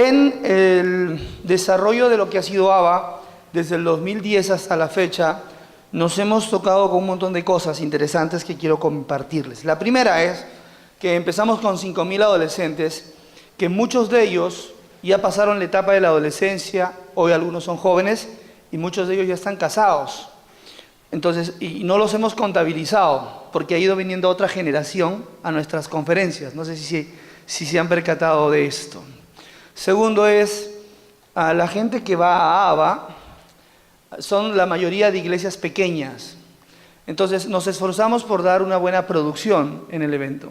en el desarrollo de lo que ha sido ABA, desde el 2010 hasta la fecha, nos hemos tocado con un montón de cosas interesantes que quiero compartirles. La primera es que empezamos con 5.000 adolescentes, que muchos de ellos ya pasaron la etapa de la adolescencia, hoy algunos son jóvenes y muchos de ellos ya están casados. Entonces, y no los hemos contabilizado, porque ha ido viniendo otra generación a nuestras conferencias. No sé si se han percatado de esto. Segundo es, a la gente que va a ABA, son la mayoría de iglesias pequeñas. Entonces, nos esforzamos por dar una buena producción en el evento.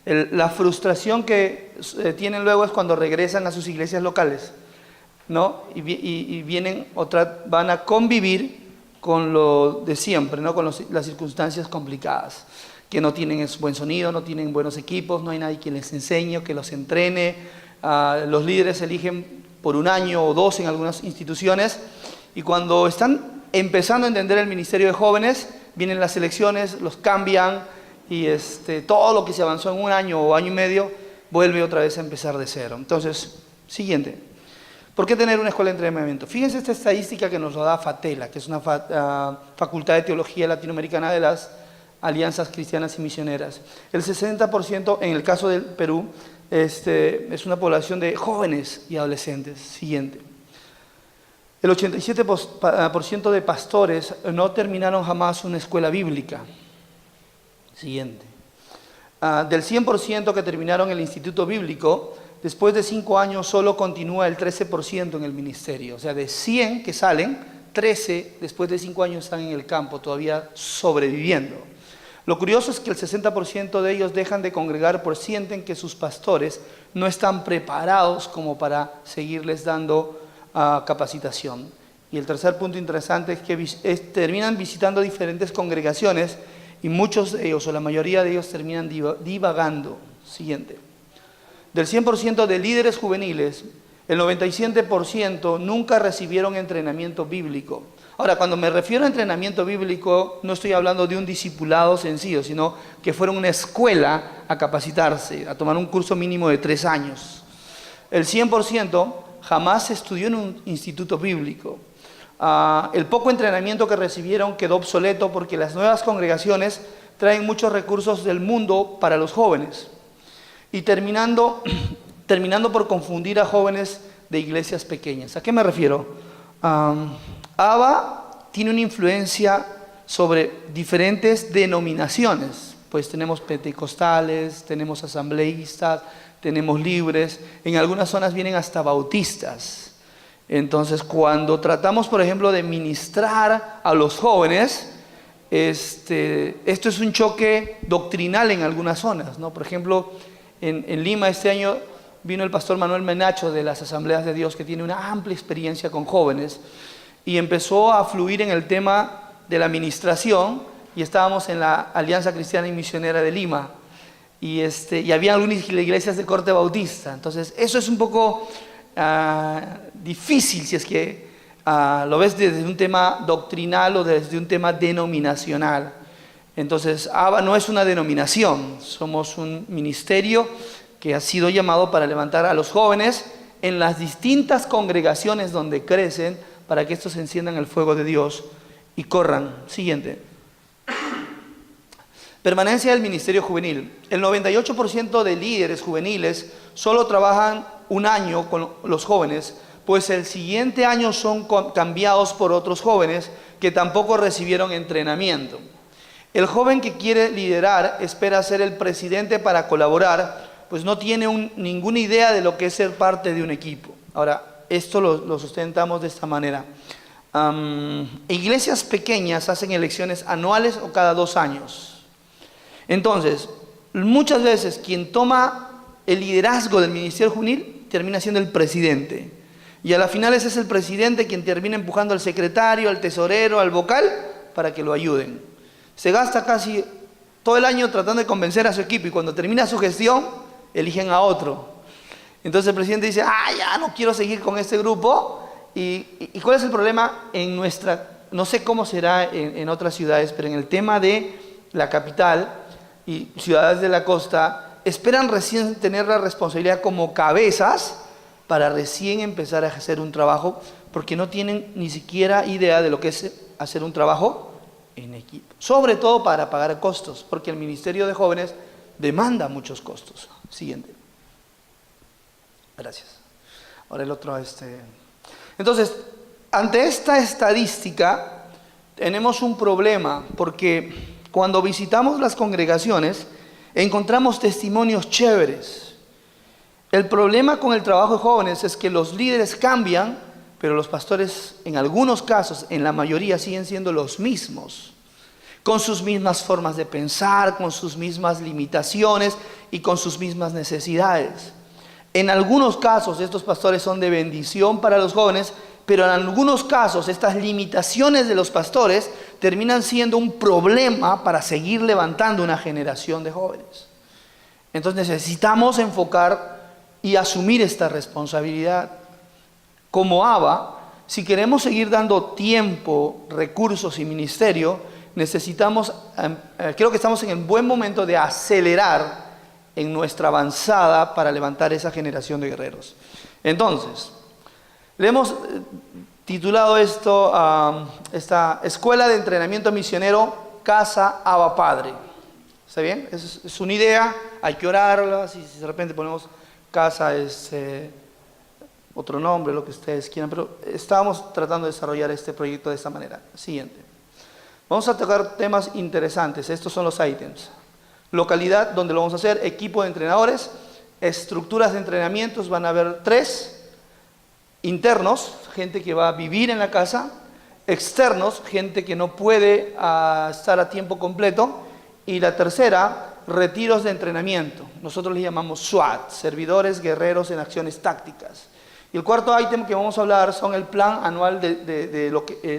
La frustración que tienen luego es cuando regresan a sus iglesias locales, ¿no? Y van a convivir con lo de siempre, ¿no? Con las circunstancias complicadas, que no tienen buen sonido, no tienen buenos equipos, no hay nadie que les enseñe, que los entrene. Los líderes eligen por 1 año o 2 en algunas instituciones, y cuando están empezando a entender el ministerio de jóvenes, vienen las elecciones, los cambian, y todo lo que se avanzó en 1 año o año y medio vuelve otra vez a empezar de cero. Entonces, siguiente. ¿Por qué tener una escuela de entrenamiento? Fíjense esta estadística que nos lo da FATELA, que es una Facultad de Teología Latinoamericana de las Alianzas Cristianas y Misioneras. El 60% en el caso del Perú es una población de jóvenes y adolescentes. Siguiente. El 87% de pastores no terminaron jamás una escuela bíblica. Siguiente. Del 100% que terminaron el instituto bíblico, después de 5 años solo continúa el 13% en el ministerio. O sea, de 100 que salen, 13 después de 5 años están en el campo, todavía sobreviviendo. Lo curioso es que el 60% de ellos dejan de congregar porque sienten que sus pastores no están preparados como para seguirles dando capacitación. Y el tercer punto interesante es que terminan visitando diferentes congregaciones y muchos de ellos, o la mayoría de ellos, terminan divagando. Siguiente. Del 100% de líderes juveniles, el 97% nunca recibieron entrenamiento bíblico. Ahora, cuando me refiero a entrenamiento bíblico, no estoy hablando de un discipulado sencillo, sino que fueron a una escuela a capacitarse, a tomar un curso mínimo de 3 años. El 100% jamás estudió en un instituto bíblico. El poco entrenamiento que recibieron quedó obsoleto porque las nuevas congregaciones traen muchos recursos del mundo para los jóvenes. Y terminando por confundir a jóvenes de iglesias pequeñas. ¿A qué me refiero? ABA tiene una influencia sobre diferentes denominaciones. Pues tenemos pentecostales, tenemos asambleístas, tenemos libres, en algunas zonas vienen hasta bautistas. Entonces, cuando tratamos, por ejemplo, de ministrar a los jóvenes, esto es un choque doctrinal en algunas zonas, ¿no? Por ejemplo, en Lima este año vino el pastor Manuel Menacho de las Asambleas de Dios, que tiene una amplia experiencia con jóvenes, y empezó a fluir en el tema de la administración, y estábamos en la Alianza Cristiana y Misionera de Lima, y había algunas iglesias de corte bautista. Entonces, eso es un poco difícil si es que lo ves desde un tema doctrinal o desde un tema denominacional. Entonces, ABA no es una denominación, somos un ministerio que ha sido llamado para levantar a los jóvenes en las distintas congregaciones donde crecen, para que estos enciendan el fuego de Dios y corran. Siguiente. Permanencia del ministerio juvenil. El 98% de líderes juveniles solo trabajan 1 año con los jóvenes, pues el siguiente año son cambiados por otros jóvenes que tampoco recibieron entrenamiento. El joven que quiere liderar espera ser el presidente para colaborar, pues no tiene ninguna idea de lo que es ser parte de un equipo. Ahora, esto lo sustentamos de esta manera. Iglesias pequeñas hacen elecciones anuales o cada 2 años. Entonces, muchas veces quien toma el liderazgo del ministerio juvenil termina siendo el presidente. Y a la final ese es el presidente quien termina empujando al secretario, al tesorero, al vocal, para que lo ayuden. Se gasta casi todo el año tratando de convencer a su equipo, y cuando termina su gestión, eligen a otro. Entonces el presidente dice, ya no quiero seguir con este grupo. ¿Y cuál es el problema en no sé cómo será en otras ciudades, pero en el tema de la capital y ciudades de la costa, esperan recién tener la responsabilidad como cabezas para recién empezar a hacer un trabajo, porque no tienen ni siquiera idea de lo que es hacer un trabajo en equipo. Sobre todo para pagar costos, porque el Ministerio de Jóvenes demanda muchos costos. Siguiente. Gracias. Ahora el otro. Entonces, ante esta estadística, tenemos un problema, porque cuando visitamos las congregaciones, encontramos testimonios chéveres. El problema con el trabajo de jóvenes es que los líderes cambian, pero los pastores, en algunos casos, en la mayoría, siguen siendo los mismos, con sus mismas formas de pensar, con sus mismas limitaciones y con sus mismas necesidades. En algunos casos, estos pastores son de bendición para los jóvenes, pero en algunos casos, estas limitaciones de los pastores terminan siendo un problema para seguir levantando una generación de jóvenes. Entonces necesitamos enfocar y asumir esta responsabilidad. Como ABA, si queremos seguir dando tiempo, recursos y ministerio, necesitamos, creo que estamos en el buen momento de acelerar en nuestra avanzada para levantar esa generación de guerreros. Entonces, le hemos titulado esto esta Escuela de Entrenamiento Misionero Casa Abba Padre. ¿Está bien? Es una idea, hay que orarla. Si de repente ponemos casa, otro nombre, lo que ustedes quieran, pero estábamos tratando de desarrollar este proyecto de esta manera. Siguiente. Vamos a tocar temas interesantes. Estos son los ítems. Localidad donde lo vamos a hacer, equipo de entrenadores, estructuras de entrenamientos, van a haber 3. Internos, gente que va a vivir en la casa. Externos, gente que no puede estar a tiempo completo. Y la tercera, retiros de entrenamiento. Nosotros les llamamos SWAT, servidores guerreros en acciones tácticas. Y el cuarto ítem que vamos a hablar son el plan anual de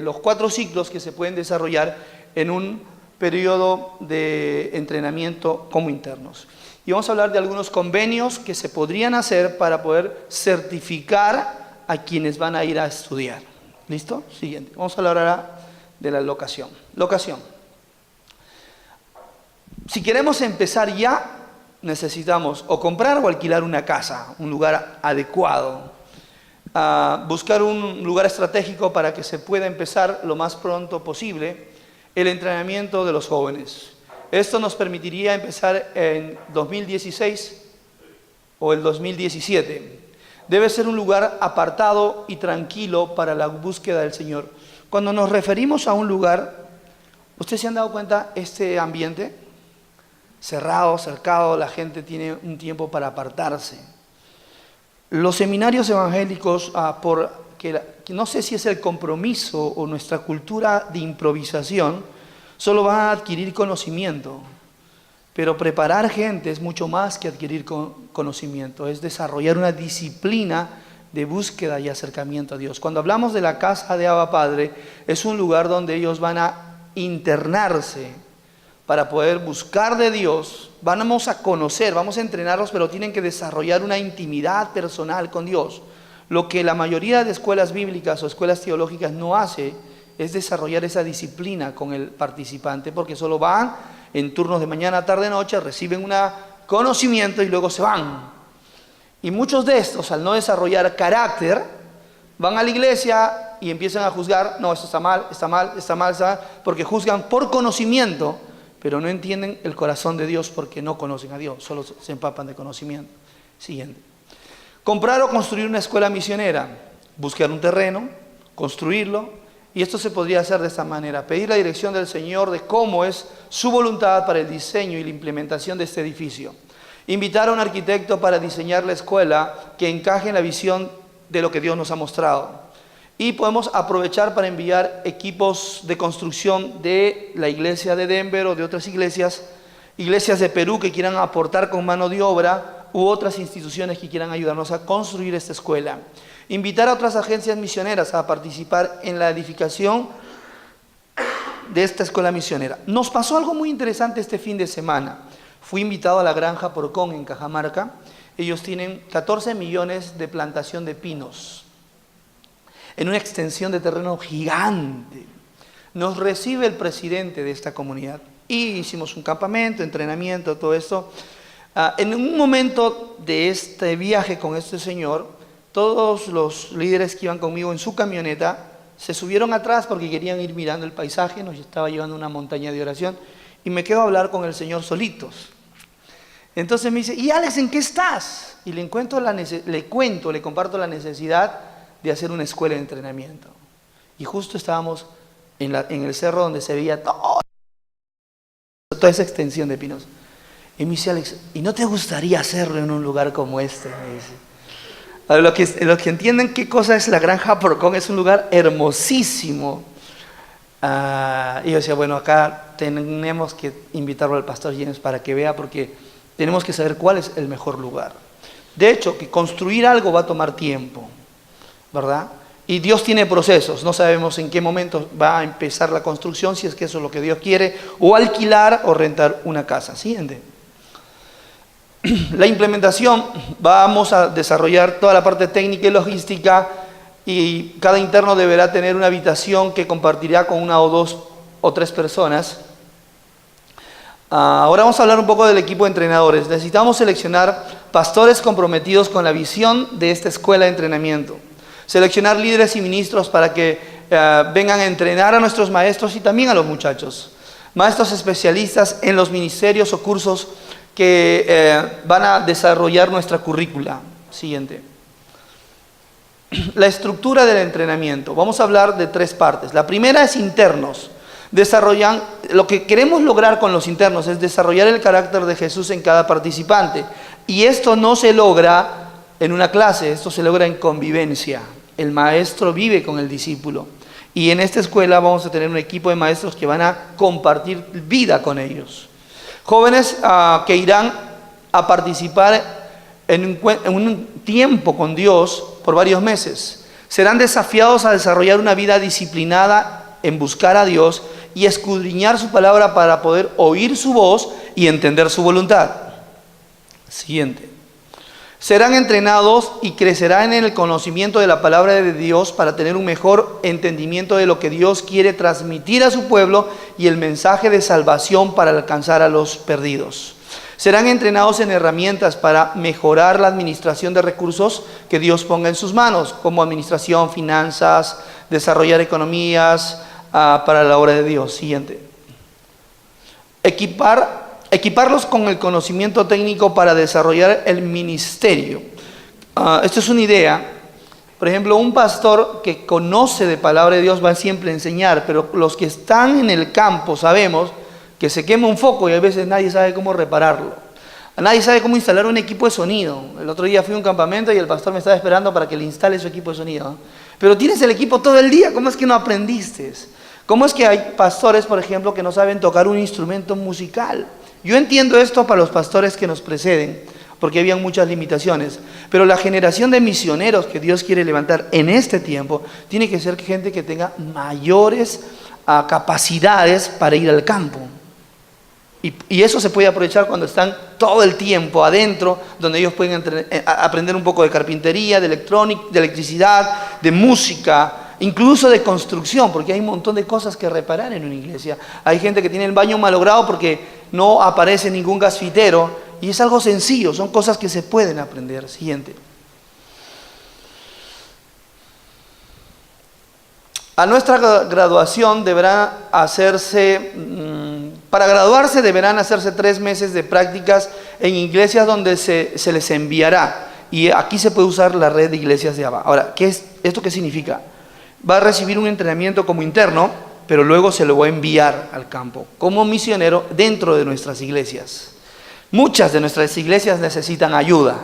los 4 ciclos que se pueden desarrollar en un periodo de entrenamiento como internos. Y vamos a hablar de algunos convenios que se podrían hacer para poder certificar a quienes van a ir a estudiar. ¿Listo? Siguiente. Vamos a hablar ahora de la locación. Locación. Si queremos empezar ya, necesitamos o comprar o alquilar una casa, un lugar adecuado. Buscar un lugar estratégico para que se pueda empezar lo más pronto posible el entrenamiento de los jóvenes. Esto nos permitiría empezar en 2016 o el 2017. Debe ser un lugar apartado y tranquilo para la búsqueda del Señor. Cuando nos referimos a un lugar, ¿ustedes se han dado cuenta este ambiente? Cerrado, cercado, la gente tiene un tiempo para apartarse. Los seminarios evangélicos, no sé si es el compromiso o nuestra cultura de improvisación, solo van a adquirir conocimiento. Pero preparar gente es mucho más que adquirir conocimiento, es desarrollar una disciplina de búsqueda y acercamiento a Dios. Cuando hablamos de la casa de Abba Padre, es un lugar donde ellos van a internarse para poder buscar de Dios. Vamos a conocer, vamos a entrenarlos, pero tienen que desarrollar una intimidad personal con Dios. Lo que la mayoría de escuelas bíblicas o escuelas teológicas no hace es desarrollar esa disciplina con el participante, porque solo van en turnos de mañana, tarde, noche, reciben un conocimiento y luego se van. Y muchos de estos, al no desarrollar carácter, van a la iglesia y empiezan a juzgar, no, esto está mal, está mal, está mal, está mal, porque juzgan por conocimiento, pero no entienden el corazón de Dios porque no conocen a Dios, solo se empapan de conocimiento. Siguiente. Comprar o construir una escuela misionera, buscar un terreno, construirlo. Y esto se podría hacer de esta manera: pedir la dirección del Señor de cómo es su voluntad para el diseño y la implementación de este edificio. Invitar a un arquitecto para diseñar la escuela que encaje en la visión de lo que Dios nos ha mostrado. Y podemos aprovechar para enviar equipos de construcción de la iglesia de Denver o de otras iglesias de Perú que quieran aportar con mano de obra, u otras instituciones que quieran ayudarnos a construir esta escuela. Invitar a otras agencias misioneras a participar en la edificación de esta escuela misionera. Nos pasó algo muy interesante este fin de semana. Fui invitado a la granja Porcón en Cajamarca. Ellos tienen 14 millones de plantación de pinos en una extensión de terreno gigante. Nos recibe el presidente de esta comunidad y hicimos un campamento, entrenamiento, todo esto. En un momento de este viaje con este señor, Todos los líderes que iban conmigo en su camioneta se subieron atrás porque querían ir mirando el paisaje, nos estaba llevando a una montaña de oración, y me quedo a hablar con el Señor solitos. Entonces me dice, ¿y Alex, en qué estás? Y le comparto la necesidad de hacer una escuela de entrenamiento. Y justo estábamos en el cerro donde se veía toda esa extensión de pinos. Y me dice, Alex, ¿y no te gustaría hacerlo en un lugar como este? Me dice. Para los que entienden qué cosa es la Granja Porcón, es un lugar hermosísimo. Y yo decía, bueno, acá tenemos que invitarlo al pastor James para que vea, porque tenemos que saber cuál es el mejor lugar. De hecho, que construir algo va a tomar tiempo, ¿verdad? Y Dios tiene procesos, no sabemos en qué momento va a empezar la construcción, si es que eso es lo que Dios quiere, o alquilar o rentar una casa. ¿Siguiente? La implementación, vamos a desarrollar toda la parte técnica y logística, y cada interno deberá tener una habitación que compartirá con 1 o 2 o 3 personas. Ahora vamos a hablar un poco del equipo de entrenadores. Necesitamos seleccionar pastores comprometidos con la visión de esta escuela de entrenamiento. Seleccionar líderes y ministros para que vengan a entrenar a nuestros maestros y también a los muchachos. Maestros especialistas en los ministerios o cursos que van a desarrollar nuestra currícula. Siguiente. La estructura del entrenamiento. Vamos a hablar de 3 partes. La primera es internos. Lo que queremos lograr con los internos es desarrollar el carácter de Jesús en cada participante. Y esto no se logra en una clase, esto se logra en convivencia. El maestro vive con el discípulo. Y en esta escuela vamos a tener un equipo de maestros que van a compartir vida con ellos. Jóvenes que irán a participar en un tiempo con Dios por varios meses. Serán desafiados a desarrollar una vida disciplinada en buscar a Dios y escudriñar su palabra para poder oír su voz y entender su voluntad. Siguiente. Serán entrenados y crecerán en el conocimiento de la palabra de Dios para tener un mejor entendimiento de lo que Dios quiere transmitir a su pueblo y el mensaje de salvación para alcanzar a los perdidos. Serán entrenados en herramientas para mejorar la administración de recursos que Dios ponga en sus manos, como administración, finanzas, desarrollar economías para la obra de Dios. Siguiente. Equiparlos con el conocimiento técnico para desarrollar el ministerio. Esto es una idea. Por ejemplo, un pastor que conoce de palabra de Dios va siempre a enseñar, pero los que están en el campo sabemos que se quema un foco y a veces nadie sabe cómo repararlo. Nadie sabe cómo instalar un equipo de sonido. El otro día fui a un campamento y el pastor me estaba esperando para que le instale su equipo de sonido. Pero tienes el equipo todo el día, ¿cómo es que no aprendiste? ¿Cómo es que hay pastores, por ejemplo, que no saben tocar un instrumento musical? Yo entiendo esto para los pastores que nos preceden, porque habían muchas limitaciones. Pero la generación de misioneros que Dios quiere levantar en este tiempo tiene que ser gente que tenga mayores capacidades para ir al campo. Y eso se puede aprovechar cuando están todo el tiempo adentro, donde ellos pueden aprender un poco de carpintería, de electricidad, de música, incluso de construcción, porque hay un montón de cosas que reparar en una iglesia. Hay gente que tiene el baño malogrado porque no aparece ningún gasfitero, y es algo sencillo, son cosas que se pueden aprender. Siguiente. A nuestra graduación para graduarse deberán hacerse 3 meses de prácticas en iglesias donde se les enviará. Y aquí se puede usar la red de iglesias de ABA. Ahora, ¿esto qué significa? Va a recibir un entrenamiento como interno, pero luego se lo va a enviar al campo como misionero dentro de nuestras iglesias. Muchas de nuestras iglesias necesitan ayuda.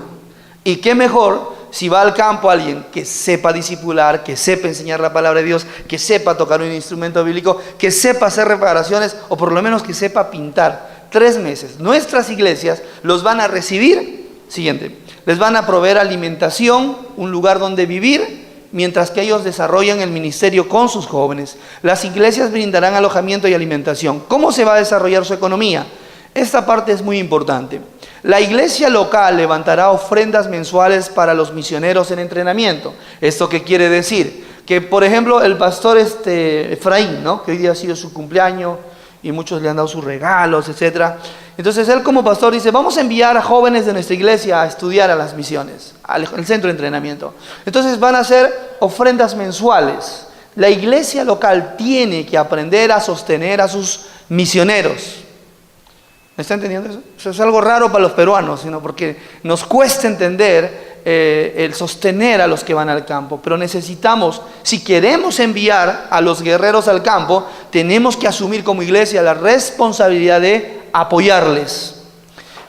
Y qué mejor si va al campo alguien que sepa discipular, que sepa enseñar la palabra de Dios, que sepa tocar un instrumento bíblico, que sepa hacer reparaciones o por lo menos que sepa pintar. 3 meses. Nuestras iglesias los van a recibir. Siguiente. Les van a proveer alimentación, un lugar donde vivir, mientras que ellos desarrollan el ministerio con sus jóvenes. Las iglesias brindarán alojamiento y alimentación. ¿Cómo se va a desarrollar su economía? Esta parte es muy importante. La iglesia local levantará ofrendas mensuales para los misioneros en entrenamiento. ¿Esto qué quiere decir? Que, por ejemplo, el pastor Efraín, ¿no?, que hoy día ha sido su cumpleaños y muchos le han dado sus regalos, etc. Entonces él como pastor dice, vamos a enviar a jóvenes de nuestra iglesia a estudiar a las misiones, al centro de entrenamiento. Entonces van a hacer ofrendas mensuales. La iglesia local tiene que aprender a sostener a sus misioneros. ¿Me está entendiendo eso? Eso es algo raro para los peruanos, sino porque nos cuesta entender el sostener a los que van al campo. Pero necesitamos, si queremos enviar a los guerreros al campo, tenemos que asumir como iglesia la responsabilidad de apoyarles.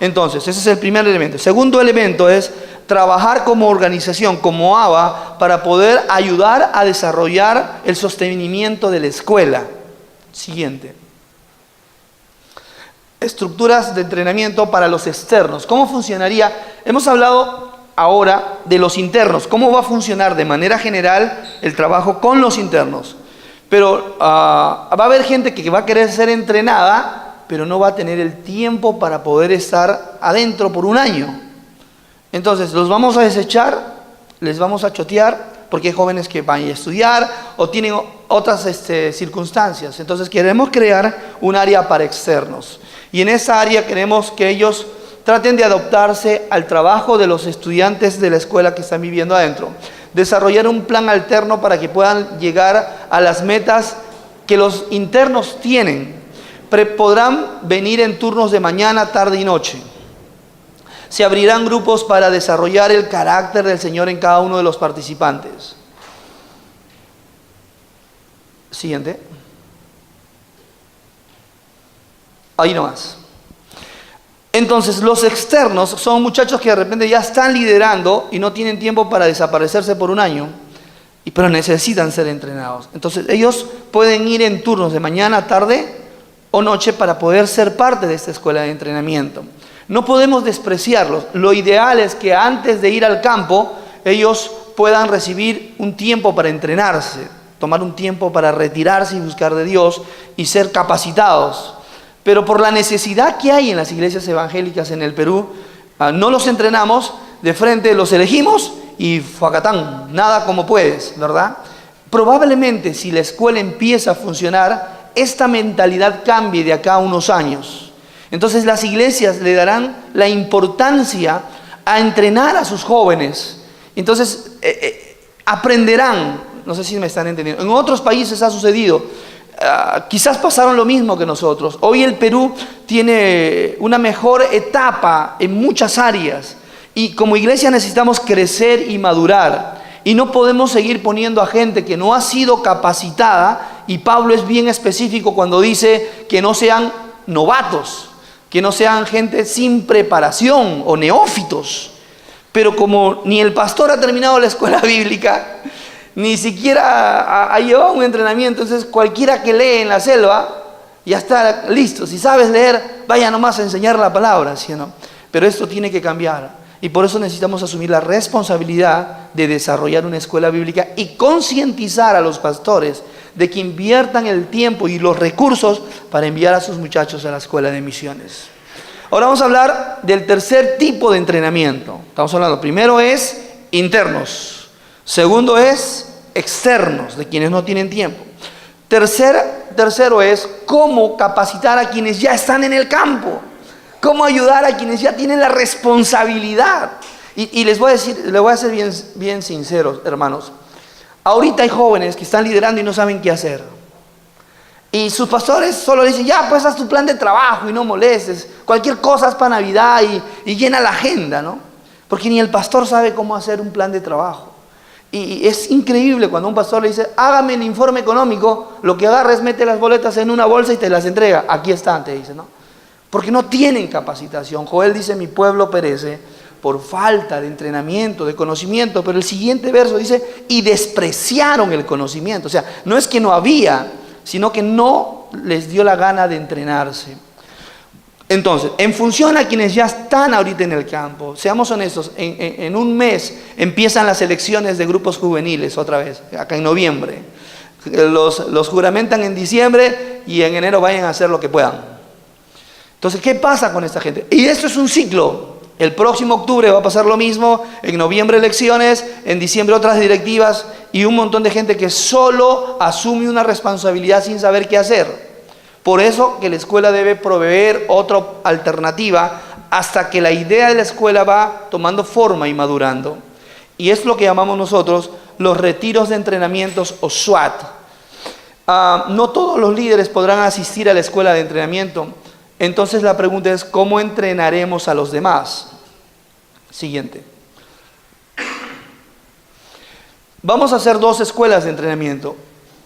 Entonces, ese es el primer elemento. El segundo elemento es trabajar como organización, como ABA, para poder ayudar a desarrollar el sostenimiento de la escuela. Siguiente. Estructuras de entrenamiento para los externos. ¿Cómo funcionaría? Hemos hablado ahora de los internos. ¿Cómo va a funcionar de manera general el trabajo con los internos? Pero va a haber gente que va a querer ser entrenada, pero no va a tener el tiempo para poder estar adentro por un año. Entonces, los vamos a desechar, les vamos a chotear, porque hay jóvenes que van a estudiar o tienen otras circunstancias. Entonces, queremos crear un área para externos. Y en esa área queremos que ellos traten de adaptarse al trabajo de los estudiantes de la escuela que están viviendo adentro. Desarrollar un plan alterno para que puedan llegar a las metas que los internos tienen. Podrán venir en turnos de mañana, tarde y noche. Se abrirán grupos para desarrollar el carácter del Señor en cada uno de los participantes. Siguiente. Ahí nomás. Entonces, los externos son muchachos que de repente ya están liderando y no tienen tiempo para desaparecerse por un año, pero necesitan ser entrenados. Entonces, ellos pueden ir en turnos de mañana, tarde o noche para poder ser parte de esta escuela de entrenamiento. No podemos despreciarlos. Lo ideal es que antes de ir al campo, ellos puedan recibir un tiempo para entrenarse, tomar un tiempo para retirarse y buscar de Dios y ser capacitados. Pero por la necesidad que hay en las iglesias evangélicas en el Perú, no los entrenamos, de frente los elegimos y facatán, nada como puedes, ¿verdad? Probablemente si la escuela empieza a funcionar, esta mentalidad cambie de acá a unos años. Entonces las iglesias le darán la importancia a entrenar a sus jóvenes. Entonces aprenderán, no sé si me están entendiendo, en otros países ha sucedido. Quizás pasaron lo mismo que nosotros. Hoy el Perú tiene una mejor etapa en muchas áreas y como iglesia necesitamos crecer y madurar y no podemos seguir poniendo a gente que no ha sido capacitada, y Pablo es bien específico cuando dice que no sean novatos, que no sean gente sin preparación o neófitos. Pero como ni el pastor ha terminado la escuela bíblica, ni siquiera ha llevado un entrenamiento, entonces cualquiera que lee en la selva ya está listo. Si sabes leer, vaya nomás a enseñar la palabra, ¿sí o no? Pero esto tiene que cambiar y por eso necesitamos asumir la responsabilidad de desarrollar una escuela bíblica y concientizar a los pastores de que inviertan el tiempo y los recursos para enviar a sus muchachos a la escuela de misiones. Ahora vamos a hablar del tercer tipo de entrenamiento. Estamos hablando, primero es internos. Segundo es externos, de quienes no tienen tiempo. Tercero es cómo capacitar a quienes ya están en el campo. Cómo ayudar a quienes ya tienen la responsabilidad. Y les voy a ser bien sinceros, hermanos. Ahorita hay jóvenes que están liderando y no saben qué hacer. Y sus pastores solo dicen, ya pues haz tu plan de trabajo y no molestes. Cualquier cosa es para Navidad y llena la agenda, ¿no? Porque ni el pastor sabe cómo hacer un plan de trabajo. Y es increíble cuando un pastor le dice, hágame el informe económico, lo que agarra es mete las boletas en una bolsa y te las entrega. Aquí están, te dice, ¿no? Porque no tienen capacitación. Joel dice, mi pueblo perece por falta de entrenamiento, de conocimiento. Pero el siguiente verso dice, y despreciaron el conocimiento. O sea, no es que no había, sino que no les dio la gana de entrenarse. Entonces, en función a quienes ya están ahorita en el campo, seamos honestos, en un mes empiezan las elecciones de grupos juveniles otra vez, acá en noviembre. Los juramentan en diciembre y en enero vayan a hacer lo que puedan. Entonces, ¿qué pasa con esta gente? Y esto es un ciclo. El próximo octubre va a pasar lo mismo, en noviembre elecciones, en diciembre otras directivas y un montón de gente que solo asume una responsabilidad sin saber qué hacer. Por eso que la escuela debe proveer otra alternativa hasta que la idea de la escuela va tomando forma y madurando. Y es lo que llamamos nosotros los retiros de entrenamientos o SWAT. No todos los líderes podrán asistir a la escuela de entrenamiento. Entonces la pregunta es, ¿cómo entrenaremos a los demás? Siguiente. Vamos a hacer 2 escuelas de entrenamiento.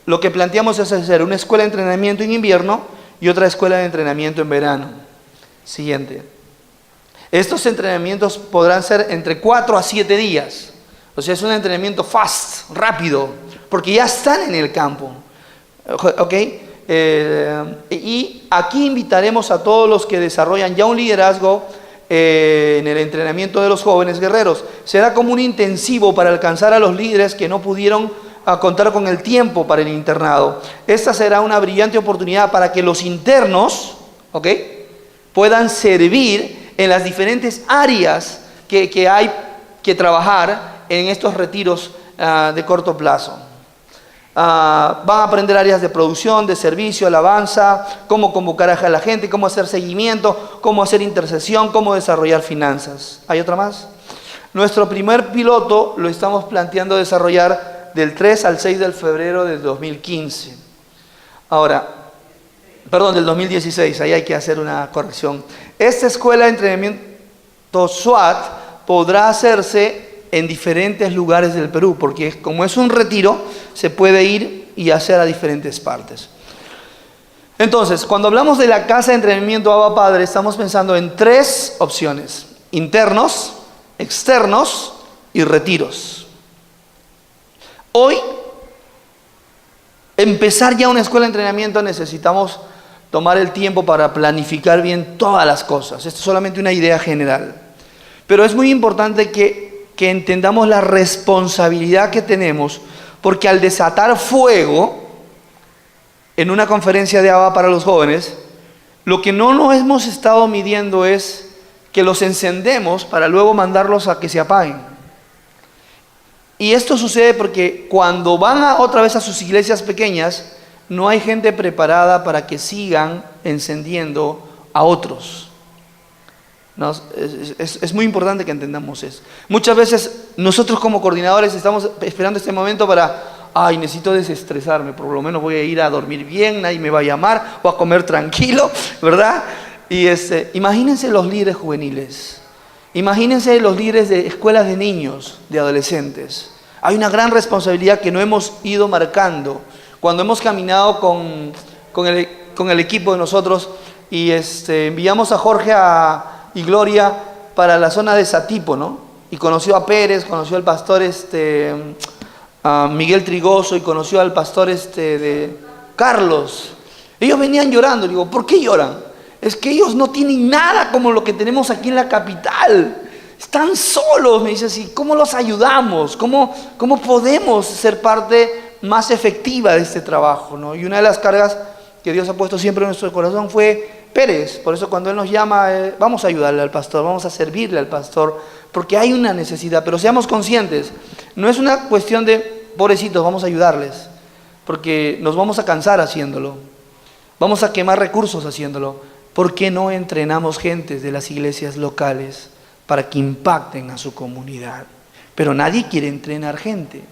Lo que planteamos es hacer una escuela de entrenamiento en invierno y otra escuela de entrenamiento en verano. Siguiente. Estos entrenamientos podrán ser entre 4 a 7 días. O sea, es un entrenamiento fast, rápido, porque ya están en el campo. ¿Ok? Y aquí invitaremos a todos los que desarrollan ya un liderazgo en el entrenamiento de los jóvenes guerreros. Será como un intensivo para alcanzar a los líderes que no pudieron contar con el tiempo para el internado. Esta será una brillante oportunidad para que los internos, ¿ok?, puedan servir en las diferentes áreas que hay que trabajar en estos retiros de corto plazo. Van a aprender áreas de producción, de servicio, alabanza, cómo convocar a la gente, cómo hacer seguimiento, cómo hacer intercesión, cómo desarrollar finanzas. ¿Hay otra más? Nuestro primer piloto lo estamos planteando desarrollar del 3 al 6 de febrero del 2015. Del 2016, ahí hay que hacer una corrección. Esta escuela de entrenamiento SWAT podrá hacerse en diferentes lugares del Perú, porque como es un retiro, se puede ir y hacer a diferentes partes. Entonces, cuando hablamos de la casa de entrenamiento Abba Padre, estamos pensando en 3 opciones: internos, externos y retiros. Hoy, empezar ya una escuela de entrenamiento, necesitamos tomar el tiempo para planificar bien todas las cosas. Esto es solamente una idea general. Pero es muy importante que entendamos la responsabilidad que tenemos, porque al desatar fuego en una conferencia de ABA para los jóvenes, lo que no nos hemos estado midiendo es que los encendemos para luego mandarlos a que se apaguen. Y esto sucede porque cuando van otra vez a sus iglesias pequeñas, no hay gente preparada para que sigan encendiendo a otros. No, es muy importante que entendamos eso. Muchas veces nosotros como coordinadores estamos esperando este momento para, necesito desestresarme, por lo menos voy a ir a dormir bien, nadie me va a llamar, voy a comer tranquilo, ¿verdad? Y imagínense los líderes juveniles, imagínense los líderes de escuelas de niños, de adolescentes. Hay una gran responsabilidad que no hemos ido marcando. Cuando hemos caminado con el equipo de nosotros y enviamos a Jorge y Gloria para la zona de Satipo, ¿no? Y conoció a Pérez, conoció al pastor a Miguel Trigoso y conoció al pastor de Carlos. Ellos venían llorando. Digo, ¿por qué lloran? Es que ellos no tienen nada como lo que tenemos aquí en la capital. Están solos. Me dice así, ¿cómo los ayudamos? ¿Cómo podemos ser parte más efectiva de este trabajo, ¿no? Y una de las cargas que Dios ha puesto siempre en nuestro corazón fue Pérez. Por eso cuando Él nos llama, vamos a ayudarle al pastor, vamos a servirle al pastor, porque hay una necesidad. Pero seamos conscientes, no es una cuestión de pobrecitos, vamos a ayudarles, porque nos vamos a cansar haciéndolo, vamos a quemar recursos haciéndolo. ¿Por qué no entrenamos gentes de las iglesias locales para que impacten a su comunidad? Pero nadie quiere entrenar gente,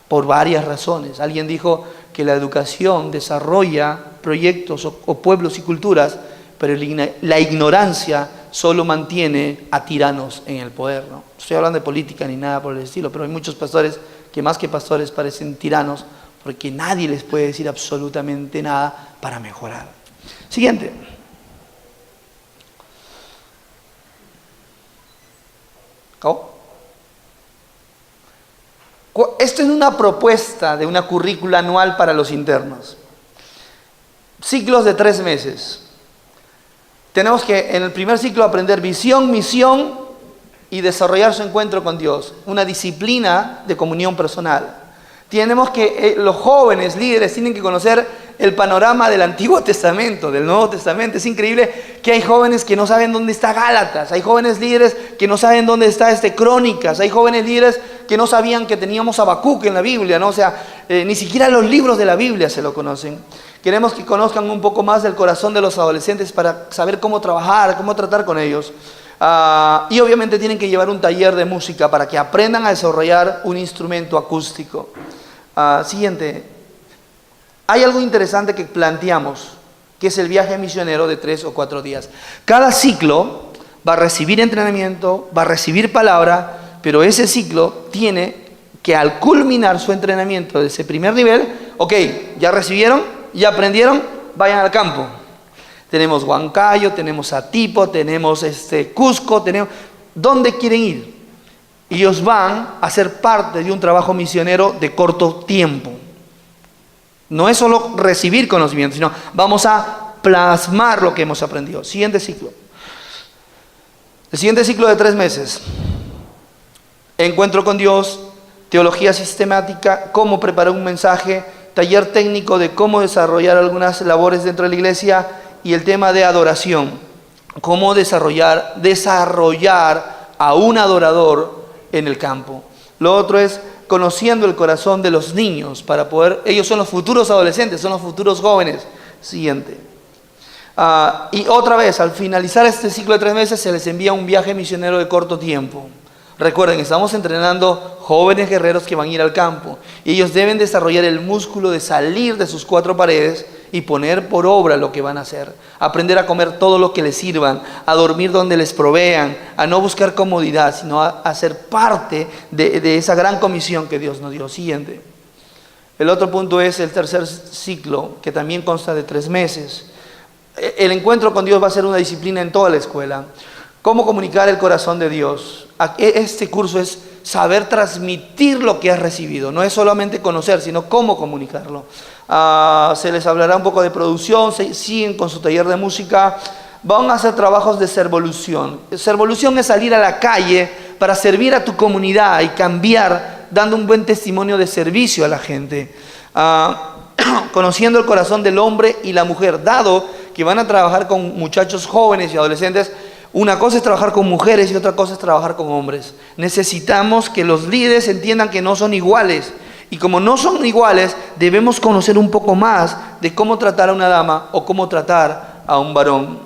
por varias razones. Alguien dijo que la educación desarrolla proyectos o pueblos y culturas, pero la ignorancia solo mantiene a tiranos en el poder, ¿no? No estoy hablando de política ni nada por el estilo, pero hay muchos pastores que más que pastores parecen tiranos porque nadie les puede decir absolutamente nada para mejorar. Siguiente. ¿Acabó? Esto es una propuesta de una currícula anual para los internos. Ciclos de 3 meses. Tenemos que en el primer ciclo aprender visión, misión y desarrollar su encuentro con Dios. Una disciplina de comunión personal. Tenemos que, los jóvenes líderes tienen que conocer el panorama del Antiguo Testamento, del Nuevo Testamento. Es increíble que hay jóvenes que no saben dónde está Gálatas, hay jóvenes líderes que no saben dónde está Crónicas, hay jóvenes líderes que no sabían que teníamos Habacuc en la Biblia, ¿no? O sea, ni siquiera los libros de la Biblia se lo conocen. Queremos que conozcan un poco más del corazón de los adolescentes para saber cómo trabajar, cómo tratar con ellos. Y obviamente tienen que llevar un taller de música para que aprendan a desarrollar un instrumento acústico. Siguiente. Hay algo interesante que planteamos, que es el viaje misionero de 3 o 4 días. Cada ciclo va a recibir entrenamiento, va a recibir palabra, pero ese ciclo tiene que, al culminar su entrenamiento de ese primer nivel, ok, ya recibieron, ya aprendieron, vayan al campo. Tenemos Huancayo, tenemos Atipo, tenemos Cusco, tenemos... ¿Dónde quieren ir? Ellos van a ser parte de un trabajo misionero de corto tiempo. No es solo recibir conocimiento, sino vamos a plasmar lo que hemos aprendido. Siguiente ciclo. El siguiente ciclo de 3 meses. Encuentro con Dios, teología sistemática, cómo preparar un mensaje, taller técnico de cómo desarrollar algunas labores dentro de la iglesia y el tema de adoración. Cómo desarrollar a un adorador en el campo. Lo otro es conociendo el corazón de los niños para poder... Ellos son los futuros adolescentes, son los futuros jóvenes. Siguiente. Y otra vez, al finalizar este ciclo de 3 meses, se les envía un viaje misionero de corto tiempo. Recuerden, estamos entrenando jóvenes guerreros que van a ir al campo. Y ellos deben desarrollar el músculo de salir de sus 4 paredes y poner por obra lo que van a hacer. Aprender a comer todo lo que les sirvan, a dormir donde les provean, a no buscar comodidad, sino a ser parte de esa gran comisión que Dios nos dio. Siguiente. El otro punto es el tercer ciclo, que también consta de 3 meses. El encuentro con Dios va a ser una disciplina en toda la escuela. ¿Cómo comunicar el corazón de Dios? Este curso es saber transmitir lo que has recibido. No es solamente conocer, sino cómo comunicarlo. Se les hablará un poco de producción, siguen con su taller de música. Van a hacer trabajos de servolución. Servolución es salir a la calle para servir a tu comunidad y cambiar, dando un buen testimonio de servicio a la gente. Conociendo el corazón del hombre y la mujer, dado que van a trabajar con muchachos jóvenes y adolescentes. Una cosa es trabajar con mujeres y otra cosa es trabajar con hombres. Necesitamos que los líderes entiendan que no son iguales. Y como no son iguales, debemos conocer un poco más de cómo tratar a una dama o cómo tratar a un varón.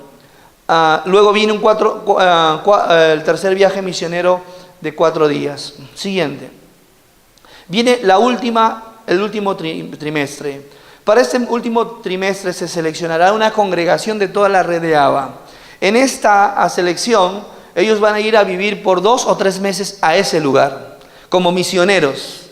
Luego viene el tercer viaje misionero de 4 días. Siguiente. Viene el último trimestre. Para este último trimestre se seleccionará una congregación de toda la red de ABA. En esta selección, ellos van a ir a vivir por 2 o 3 meses a ese lugar, como misioneros.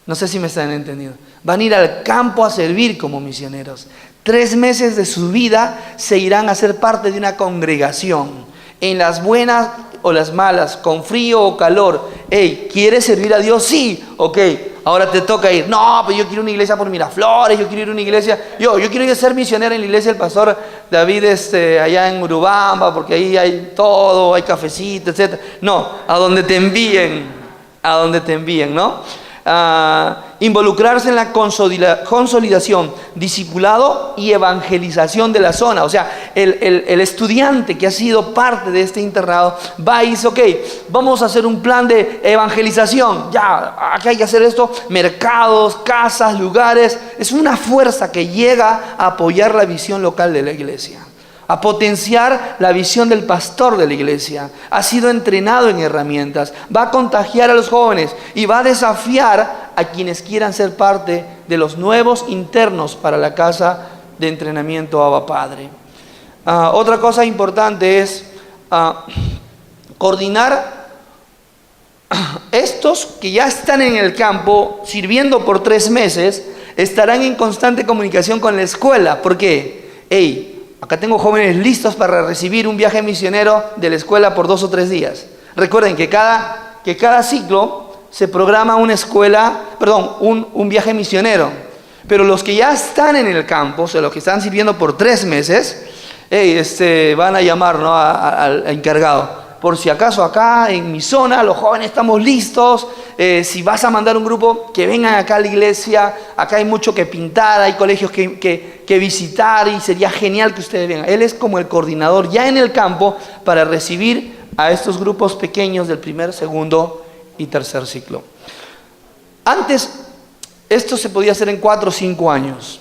No sé si me están entendiendo. Van a ir al campo a servir como misioneros. 3 meses de su vida se irán a ser parte de una congregación. En las buenas o las malas, con frío o calor. Hey, ¿quieres servir a Dios? Sí, ok. Ahora te toca ir. No, pues yo quiero una iglesia por Miraflores, yo quiero ir a una iglesia. Yo quiero ir a ser misionero en la iglesia del pastor David allá en Urubamba, porque ahí hay todo, hay cafecito, etc. No, a donde te envíen, ¿no? Involucrarse en la consolidación, discipulado y evangelización de la zona. O sea, el estudiante que ha sido parte de este internado va y dice, ok, vamos a hacer un plan de evangelización. Ya, aquí hay que hacer esto, mercados, casas, lugares. Es una fuerza que llega a apoyar la visión local de la iglesia, a potenciar la visión del pastor de la iglesia. Ha sido entrenado en herramientas, va a contagiar a los jóvenes y va a desafiar a quienes quieran ser parte de los nuevos internos para la casa de entrenamiento Abba Padre. Otra cosa importante es coordinar estos que ya están en el campo sirviendo por 3 meses, estarán en constante comunicación con la escuela. ¿Por qué? Acá tengo jóvenes listos para recibir un viaje misionero de la escuela por 2 o 3 días. Recuerden que cada ciclo se programa un viaje misionero. Pero los que ya están en el campo, o sea, los que están sirviendo por 3 meses, van a llamar, ¿no?, al encargado. Por si acaso acá en mi zona, los jóvenes estamos listos. Si vas a mandar un grupo, que vengan acá a la iglesia. Acá hay mucho que pintar, hay colegios que visitar y sería genial que ustedes vengan. Él es como el coordinador ya en el campo para recibir a estos grupos pequeños del primer, segundo y tercer ciclo. Antes esto se podía hacer en 4 o 5 años,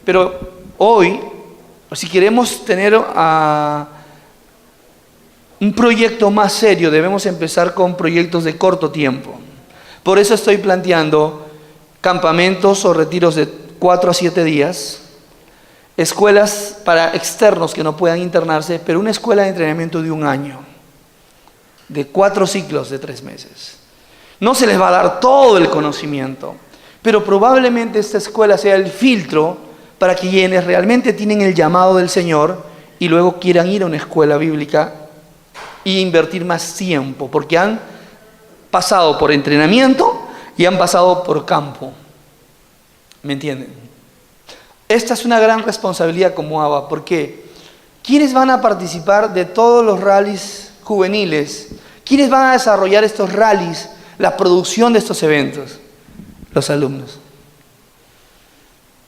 pero hoy, si queremos tener un proyecto más serio, debemos empezar con proyectos de corto tiempo. Por eso estoy planteando campamentos o retiros de 4 a 7 días, escuelas para externos que no puedan internarse, pero una escuela de entrenamiento de 1 año, de 4 ciclos de 3 meses. No se les va a dar todo el conocimiento, pero probablemente esta escuela sea el filtro para que quienes realmente tienen el llamado del Señor y luego quieran ir a una escuela bíblica y invertir más tiempo, porque han pasado por entrenamiento y han pasado por campo. ¿Me entienden? Esta es una gran responsabilidad como ABA, porque ¿quiénes van a participar de todos los rallies juveniles? ¿Quiénes van a desarrollar estos rallies, la producción de estos eventos? Los alumnos.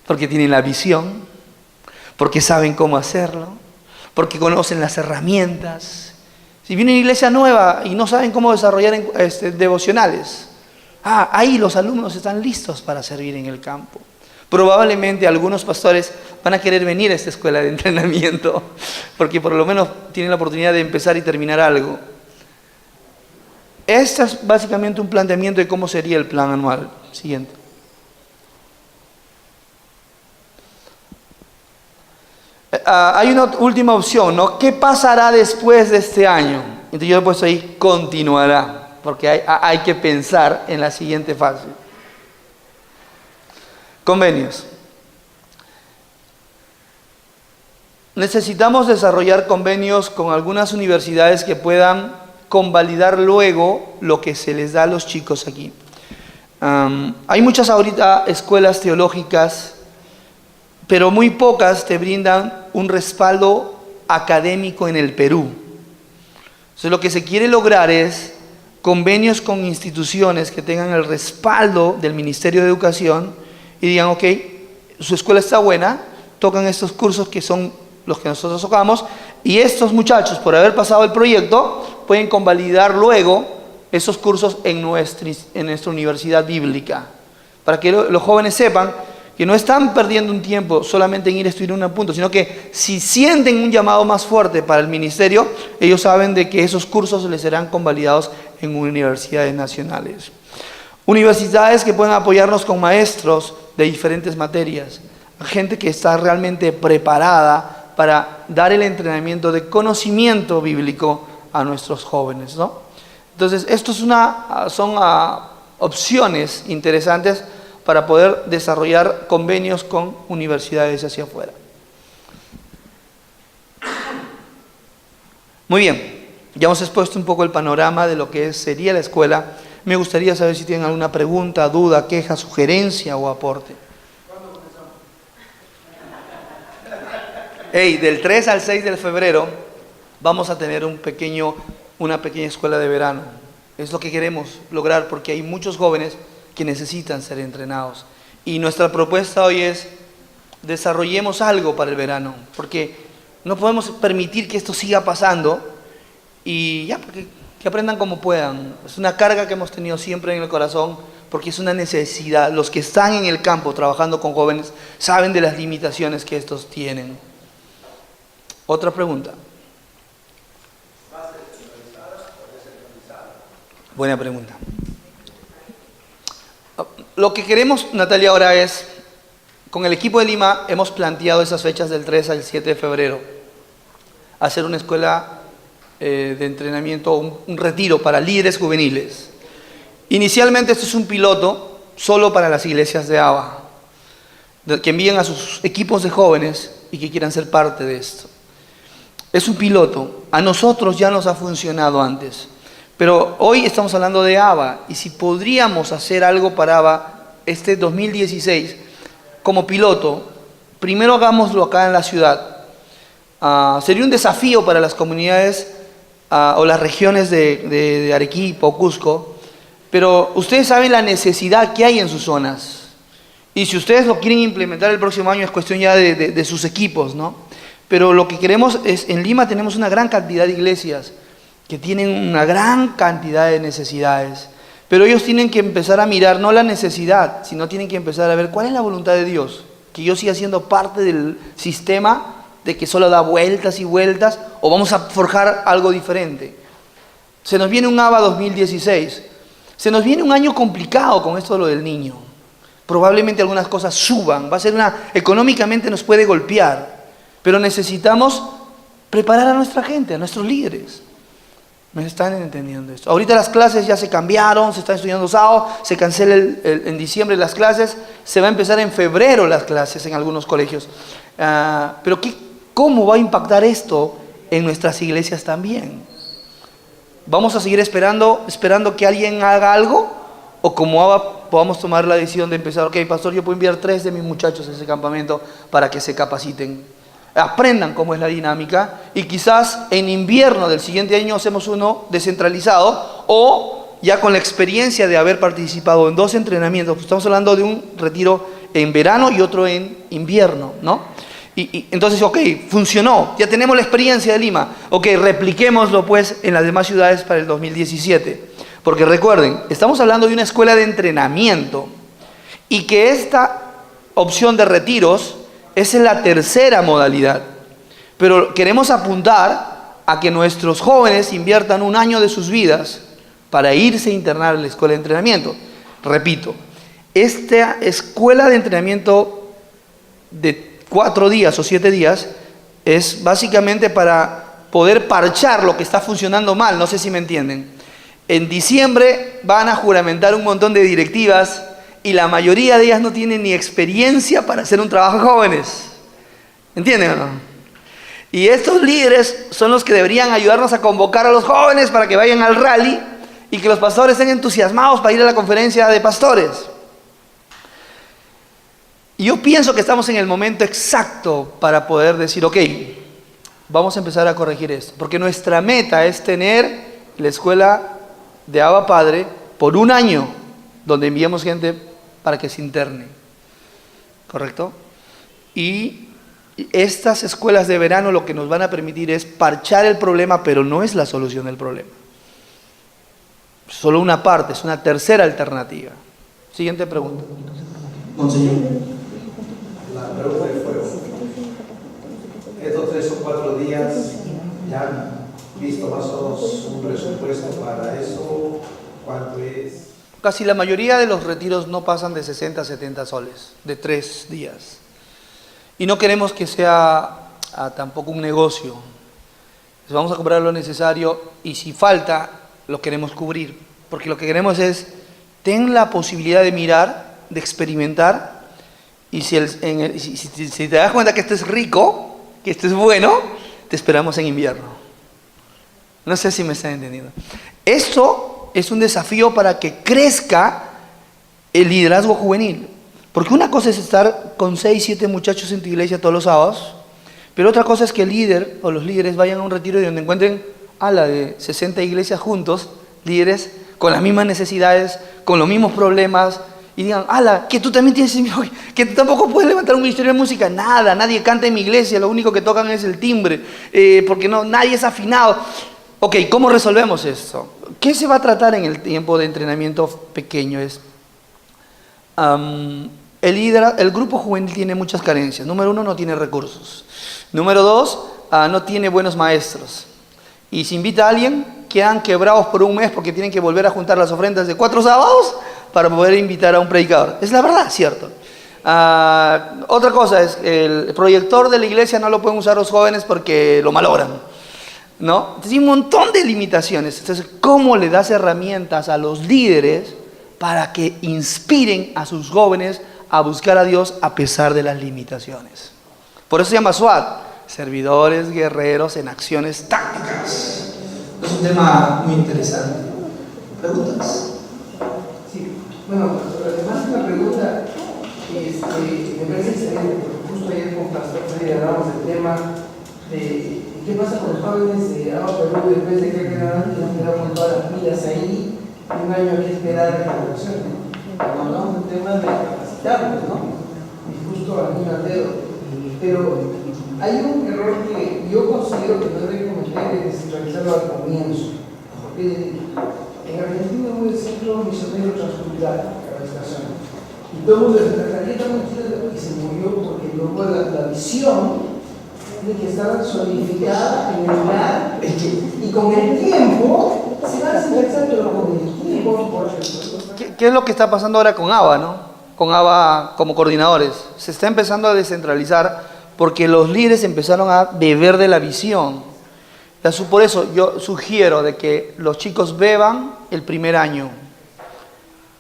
Porque tienen la visión, porque saben cómo hacerlo, porque conocen las herramientas. Si viene una iglesia nueva y no saben cómo desarrollar devocionales, ahí los alumnos están listos para servir en el campo. Probablemente algunos pastores van a querer venir a esta escuela de entrenamiento, porque por lo menos tienen la oportunidad de empezar y terminar algo. Este es básicamente un planteamiento de cómo sería el plan anual. Siguiente. Hay una última opción, ¿no? ¿Qué pasará después de este año? Entonces yo he puesto ahí, continuará, porque hay que pensar en la siguiente fase. Convenios. Necesitamos desarrollar convenios con algunas universidades que puedan convalidar luego lo que se les da a los chicos aquí. Hay muchas ahorita escuelas teológicas, pero muy pocas te brindan un respaldo académico en el Perú. Entonces lo que se quiere lograr es convenios con instituciones que tengan el respaldo del Ministerio de Educación y digan, ok, su escuela está buena, tocan estos cursos que son los que nosotros tocamos, y estos muchachos, por haber pasado el proyecto, pueden convalidar luego esos cursos en nuestra universidad bíblica, para que los jóvenes sepan que no están perdiendo un tiempo solamente en ir a estudiar un punto, sino que si sienten un llamado más fuerte para el ministerio, ellos saben de que esos cursos les serán convalidados en universidades nacionales. Universidades que puedan apoyarnos con maestros de diferentes materias, gente que está realmente preparada para dar el entrenamiento de conocimiento bíblico a nuestros jóvenes, ¿no? Entonces, esto son opciones interesantes para poder desarrollar convenios con universidades hacia afuera. Muy bien, ya hemos expuesto un poco el panorama de lo que sería la escuela. Me gustaría saber si tienen alguna pregunta, duda, queja, sugerencia o aporte. ¿Cuándo comenzamos? Del 3 al 6 de febrero vamos a tener una pequeña escuela de verano. Es lo que queremos lograr porque hay muchos jóvenes que necesitan ser entrenados. Y nuestra propuesta hoy es, desarrollemos algo para el verano, porque no podemos permitir que esto siga pasando y ya, porque que aprendan como puedan. Es una carga que hemos tenido siempre en el corazón, porque es una necesidad. Los que están en el campo trabajando con jóvenes saben de las limitaciones que estos tienen. Otra pregunta. Buena pregunta. Lo que queremos, Natalia, ahora es, con el equipo de Lima hemos planteado esas fechas del 3 al 7 de febrero, hacer una escuela de entrenamiento, un retiro para líderes juveniles. Inicialmente esto es un piloto solo para las iglesias de ABA, que envíen a sus equipos de jóvenes y que quieran ser parte de esto. Es un piloto, a nosotros ya nos ha funcionado antes. Pero hoy estamos hablando de ABA, y si podríamos hacer algo para ABA este 2016 como piloto, primero hagámoslo acá en la ciudad. Sería un desafío para las comunidades o las regiones de Arequipa o Cusco, pero ustedes saben la necesidad que hay en sus zonas. Y si ustedes lo quieren implementar el próximo año es cuestión ya de sus equipos, ¿no? Pero lo que queremos es, en Lima tenemos una gran cantidad de iglesias que tienen una gran cantidad de necesidades, Pero ellos tienen que empezar a mirar no la necesidad, sino tienen que empezar a ver cuál es la voluntad de Dios. Que yo siga siendo parte del sistema de que solo da vueltas y vueltas, o vamos a forjar algo diferente. Se nos viene un ABA 2016. Se nos viene un año complicado con esto de lo del niño. Probablemente algunas cosas suban, económicamente nos puede golpear, pero necesitamos preparar a nuestra gente, a nuestros líderes. ¿Me están entendiendo esto? Ahorita las clases ya se cambiaron, se están estudiando sábado, se cancela en diciembre las clases, se va a empezar en febrero las clases en algunos colegios. Pero ¿cómo va a impactar esto en nuestras iglesias también? ¿Vamos a seguir esperando que alguien haga algo? ¿O como ahora podamos tomar la decisión de empezar, ok, pastor, yo puedo enviar 3 de mis muchachos a ese campamento para que se capaciten? Aprendan cómo es la dinámica y quizás en invierno del siguiente año hacemos uno descentralizado o ya con la experiencia de haber participado en 2 entrenamientos. Estamos hablando de un retiro en verano y otro en invierno, ¿no? Y entonces, ok, funcionó, ya tenemos la experiencia de Lima, ok, repliquémoslo pues en las demás ciudades para el 2017. Porque recuerden, estamos hablando de una escuela de entrenamiento y que esta opción de retiros es la tercera modalidad, pero queremos apuntar a que nuestros jóvenes inviertan un año de sus vidas para irse a internar a la escuela de entrenamiento. Repito, esta escuela de entrenamiento de 4 días o 7 días es básicamente para poder parchar lo que está funcionando mal, no sé si me entienden. En diciembre van a juramentar un montón de directivas y la mayoría de ellas no tienen ni experiencia para hacer un trabajo de jóvenes. ¿Entienden o no? Y estos líderes son los que deberían ayudarnos a convocar a los jóvenes para que vayan al rally y que los pastores estén entusiasmados para ir a la conferencia de pastores. Y yo pienso que estamos en el momento exacto para poder decir, ok, vamos a empezar a corregir esto. Porque nuestra meta es tener la escuela de Abba Padre por un año, donde enviamos gente para que se interne, ¿correcto? Y estas escuelas de verano lo que nos van a permitir es parchar el problema, pero no es la solución del problema. Solo una parte, es una tercera alternativa. Siguiente pregunta. Monseñor, la pregunta de fuego. Estos 3 o 4 días ya han visto más o menos un presupuesto para eso. ¿Cuánto es? Casi la mayoría de los retiros no pasan de 60 a 70 soles, de 3 días. Y no queremos que sea tampoco un negocio. Entonces vamos a comprar lo necesario y si falta, lo queremos cubrir. Porque lo que queremos es, ten la posibilidad de mirar, de experimentar, y si te das cuenta que esto es rico, que esto es bueno, te esperamos en invierno. No sé si me están entendiendo. Esto es un desafío para que crezca el liderazgo juvenil. Porque una cosa es estar con 6, 7 muchachos en tu iglesia todos los sábados, pero otra cosa es que el líder o los líderes vayan a un retiro y donde encuentren a la de 60 iglesias juntos, líderes con las mismas necesidades, con los mismos problemas, y digan, ala, que tú también tienes, que tú tampoco puedes levantar un ministerio de música. Nada, nadie canta en mi iglesia, lo único que tocan es el timbre, porque nadie es afinado. Ok, ¿cómo resolvemos esto? ¿Qué se va a tratar en el tiempo de entrenamiento pequeño? El grupo juvenil tiene muchas carencias. Número 1, no tiene recursos. Número 2, no tiene buenos maestros. Y si invita a alguien, quedan quebrados por un mes porque tienen que volver a juntar las ofrendas de 4 sábados para poder invitar a un predicador. Es la verdad, ¿cierto? Otra cosa es, el proyector de la iglesia no lo pueden usar los jóvenes porque lo malogran, ¿no? Entonces hay un montón de limitaciones. Entonces, ¿cómo le das herramientas a los líderes para que inspiren a sus jóvenes a buscar a Dios a pesar de las limitaciones? Por eso se llama SWAT, servidores guerreros en acciones tácticas. Es un tema muy interesante. ¿Preguntas? Sí, bueno, además de la pregunta, me parece excelente, porque justo ayer con Pastor Freddy hablábamos del tema de qué pasa con los jóvenes de Abba Perú después de que quedaron y nos quedamos todas las millas ahí, y un año hay que esperar a la evaluación. Cuando hablamos del tema de capacitarnos, ¿no? Y justo al niño Mateo. Pero hay un error que yo considero que no debe cometer, es realizarlo al comienzo. Porque en Argentina, en el centro, un misionero transcultural a esta zona. Y todo el mundo se trataría y se murió porque luego la visión de que estaba solidificada en el lugar y con el tiempo se va a desplazar, pero con el tiempo, por ejemplo. ¿Qué es lo que está pasando ahora con ABA, no? Con ABA como coordinadores. Se está empezando a descentralizar porque los líderes empezaron a beber de la visión. Por eso yo sugiero de que los chicos beban el primer año.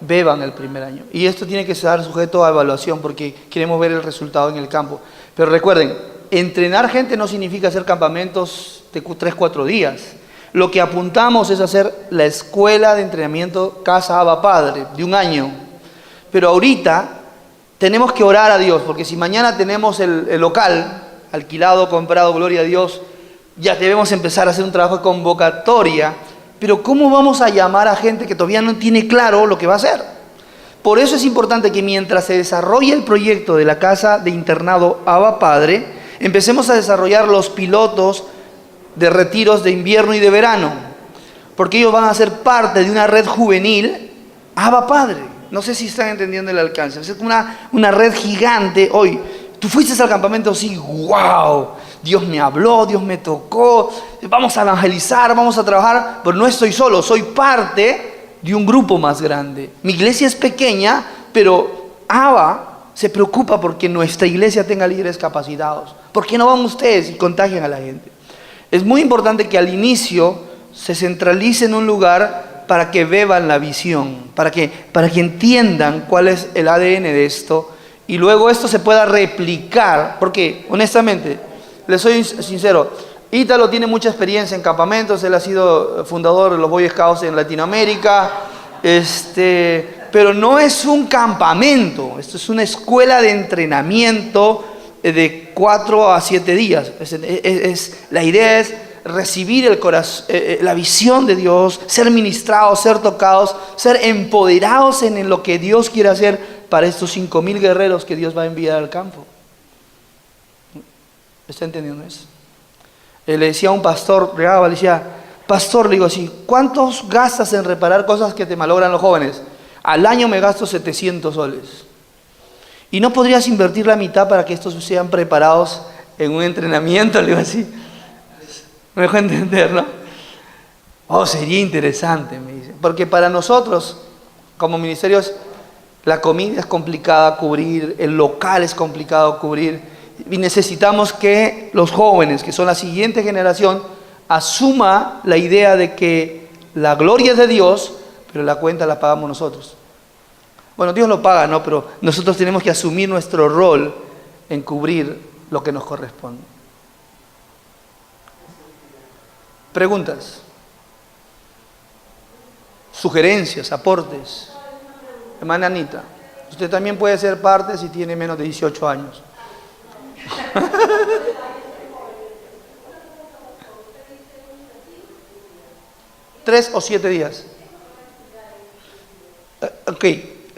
Beban el primer año. Y esto tiene que estar sujeto a evaluación porque queremos ver el resultado en el campo. Pero recuerden, entrenar gente no significa hacer campamentos de 3-4 días. Lo que apuntamos es hacer la escuela de entrenamiento Casa Abba Padre de 1 año. Pero ahorita tenemos que orar a Dios, porque si mañana tenemos el local alquilado, comprado, gloria a Dios, ya debemos empezar a hacer un trabajo de convocatoria. Pero ¿cómo vamos a llamar a gente que todavía no tiene claro lo que va a hacer? Por eso es importante que mientras se desarrolle el proyecto de la casa de internado Abba Padre, empecemos a desarrollar los pilotos de retiros de invierno y de verano, porque ellos van a ser parte de una red juvenil Abba Padre. No sé si están entendiendo el alcance. Es una red gigante. Hoy, tú fuiste al campamento así, wow, Dios me habló, Dios me tocó, vamos a evangelizar, vamos a trabajar, pero no estoy solo, soy parte de un grupo más grande. Mi iglesia es pequeña, pero Abba se preocupa porque nuestra iglesia tenga líderes capacitados. ¿Por qué no van ustedes y contagian a la gente? Es muy importante que al inicio se centralice en un lugar para que beban la visión, para que entiendan cuál es el ADN de esto y luego esto se pueda replicar, porque honestamente, les soy sincero, Ítalo tiene mucha experiencia en campamentos, él ha sido fundador de los Boy Scouts en Latinoamérica, pero no es un campamento, esto es una escuela de entrenamiento de 4 a 7 días. La idea es recibir el corazón, la visión de Dios, ser ministrados, ser tocados, ser empoderados en lo que Dios quiere hacer para estos 5,000 guerreros que Dios va a enviar al campo. ¿Está entendiendo eso? Le decía a un pastor, le decía, pastor, le digo así, ¿cuántos gastas en reparar cosas que te malogran los jóvenes? Al año me gasto 700 soles. ¿Y no podrías invertir la mitad para que estos sean preparados en un entrenamiento? Le digo así. Me dejó entender, ¿no? Oh, sería interesante, me dice. Porque para nosotros, como ministerios, la comida es complicada cubrir, el local es complicado cubrir, y necesitamos que los jóvenes, que son la siguiente generación, asuma la idea de que la gloria es de Dios, pero la cuenta la pagamos nosotros. Bueno, Dios lo paga, ¿no? Pero nosotros tenemos que asumir nuestro rol en cubrir lo que nos corresponde. Preguntas, sugerencias, aportes. Hermana Anita, usted también puede ser parte si tiene menos de 18 años. 3 o 7 días. Ok,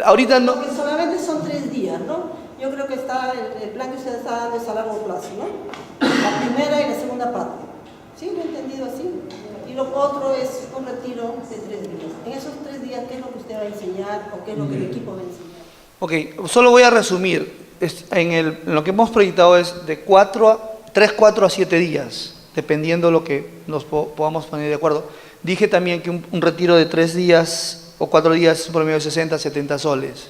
ahorita no. Porque solamente son 3 días, ¿no? Yo creo que el plan que usted está dando es a largo plazo, ¿no? La primera y la segunda parte. ¿Sí? ¿Lo he entendido así? Y lo otro es un retiro de 3 días. En esos 3 días, ¿qué es lo que usted va a enseñar o qué es lo que el equipo va a enseñar? Ok, solo voy a resumir. En lo que hemos proyectado es de 3, 4 a 7 días, dependiendo lo que nos podamos poner de acuerdo. Dije también que un retiro de 3 días o 4 días es un promedio de 60, 70 soles.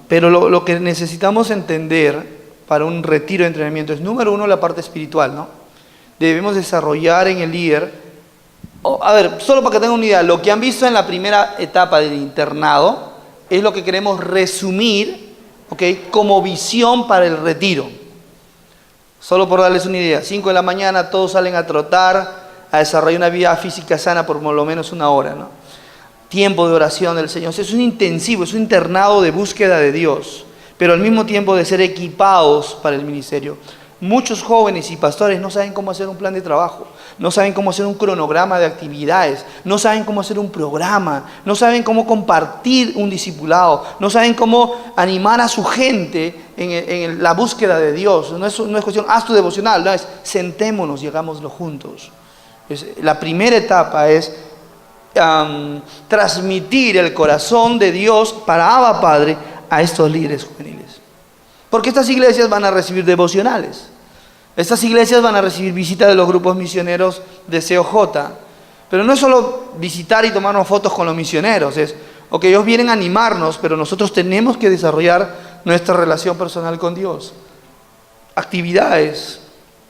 Pero lo que necesitamos entender para un retiro de entrenamiento es, número 1, la parte espiritual, ¿no? Debemos desarrollar en el líder, a ver, solo para que tengan una idea, lo que han visto en la primera etapa del internado es lo que queremos resumir, ¿okay?, como visión para el retiro. Solo por darles una idea, 5 de la mañana todos salen a trotar, a desarrollar una vida física sana por lo menos 1 hora, ¿no? Tiempo de oración del Señor. Es un intensivo, es un internado de búsqueda de Dios, pero al mismo tiempo de ser equipados para el ministerio. Muchos jóvenes y pastores no saben cómo hacer un plan de trabajo, no saben cómo hacer un cronograma de actividades, no saben cómo hacer un programa, no saben cómo compartir un discipulado, no saben cómo animar a su gente en la búsqueda de Dios. No es cuestión, haz tu devocional, no, es sentémonos y hagámoslo juntos. La primera etapa es transmitir el corazón de Dios para Abba Padre a estos líderes juveniles. Porque estas iglesias van a recibir devocionales. Estas iglesias van a recibir visita de los grupos misioneros de COJ. Pero no es solo visitar y tomarnos fotos con los misioneros. Es, ok, ellos vienen a animarnos, pero nosotros tenemos que desarrollar nuestra relación personal con Dios. Actividades,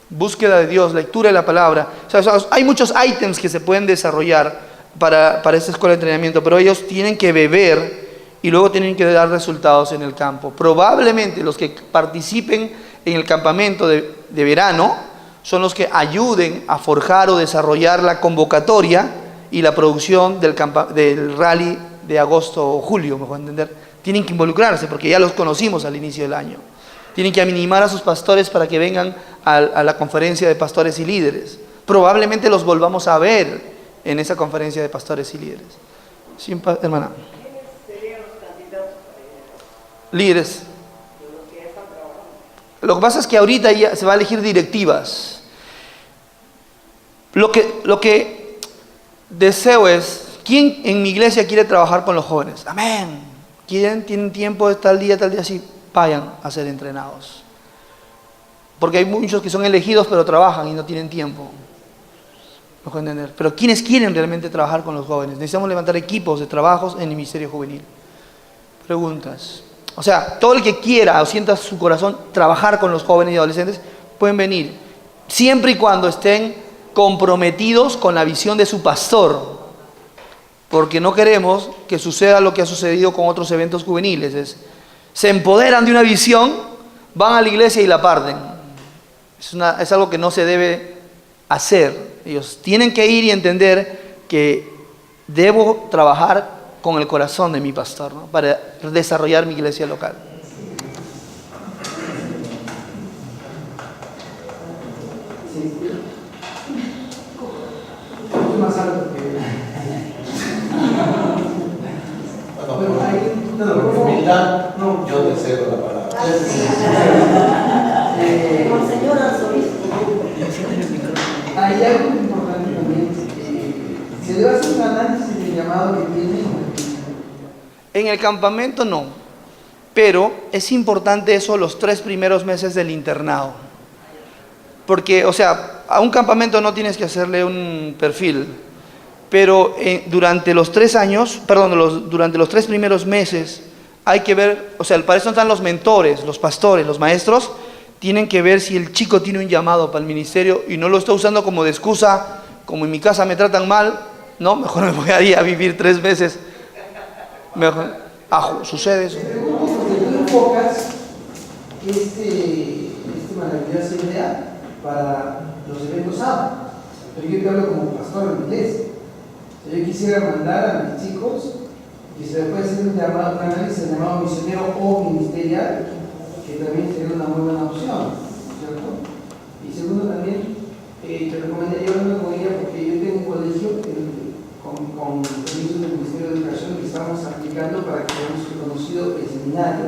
búsqueda de Dios, lectura de la palabra. O sea, hay muchos ítems que se pueden desarrollar para esta escuela de entrenamiento, pero ellos tienen que beber y luego tienen que dar resultados en el campo. Probablemente los que participen en el campamento de verano son los que ayuden a forjar o desarrollar la convocatoria y la producción del rally de agosto o julio, mejor entender. Tienen que involucrarse porque ya los conocimos al inicio del año. Tienen que animar a sus pastores para que vengan a la conferencia de pastores y líderes. Probablemente los volvamos a ver en esa conferencia de pastores y líderes. Sí, hermana. ¿Quiénes serían los candidatos para Líderes. los que ya están trabajando? Lo que pasa es que ahorita ya se va a elegir directivas. Lo que deseo es, ¿quién en mi iglesia quiere trabajar con los jóvenes? Amén. ¿Quién tienen tiempo de tal día, sí? Vayan a ser entrenados. Porque hay muchos que son elegidos pero trabajan y no tienen tiempo. ¿Me pueden entender? Pero ¿quiénes quieren realmente trabajar con los jóvenes? Necesitamos levantar equipos de trabajos en el ministerio juvenil. Preguntas. O sea, todo el que quiera o sienta su corazón trabajar con los jóvenes y adolescentes, pueden venir. Siempre y cuando estén comprometidos con la visión de su pastor. Porque no queremos que suceda lo que ha sucedido con otros eventos juveniles. Se empoderan de una visión, van a la iglesia y la parten. Es algo que no se debe hacer. Ellos tienen que ir y entender que debo trabajar con el corazón de mi pastor, ¿no? Para desarrollar mi iglesia local. Sí. Un poquito más alto que... Bueno, ahí... por humildad, yo te cedo la palabra. Monseñor Arzobispo. Hay algo importante también. ¿Se debe hacer un análisis del llamado que tiene? En el campamento no, pero es importante eso los 3 primeros meses del internado. Porque, o sea, a un campamento no tienes que hacerle un perfil, pero durante los 3 años, durante los 3 primeros meses, hay que ver, o sea, para eso están los mentores, los pastores, los maestros, tienen que ver si el chico tiene un llamado para el ministerio y no lo está usando como de excusa, como en mi casa me tratan mal, no, mejor me voy a ir a vivir 3 meses. Mejor, sucede eso. Te pregunto porque tú enfocas este maravillosa idea para los eventos sábados, pero yo te hablo como pastor en mi iglesia. O sea, yo quisiera mandar a mis chicos y se le puede hacer un análisis llamado misionero o ministerial, que también sería una muy buena opción, ¿cierto? Y segundo también, te recomendaría hablar con ella porque yo tengo un colegio con permiso del Ministerio de Educación que estamos aplicando para que hayamos reconocido el seminario,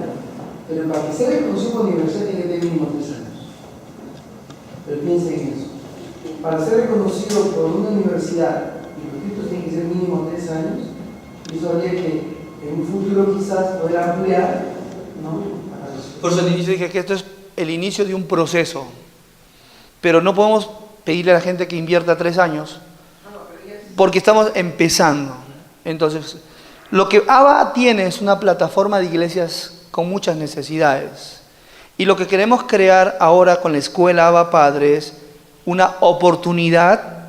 pero para que sea reconocido por universidad tiene que tener mínimo 3 años. Pero piensen en eso. Para ser reconocido por una universidad, los títulos tienen que ser mínimo 3 años, y eso habría que en un futuro quizás poder ampliar, ¿no? Por eso al inicio dije que esto es el inicio de un proceso, pero no podemos pedirle a la gente que invierta 3 años, porque estamos empezando. Entonces, lo que ABA tiene es una plataforma de iglesias con muchas necesidades. Y lo que queremos crear ahora con la escuela ABA Padre es una oportunidad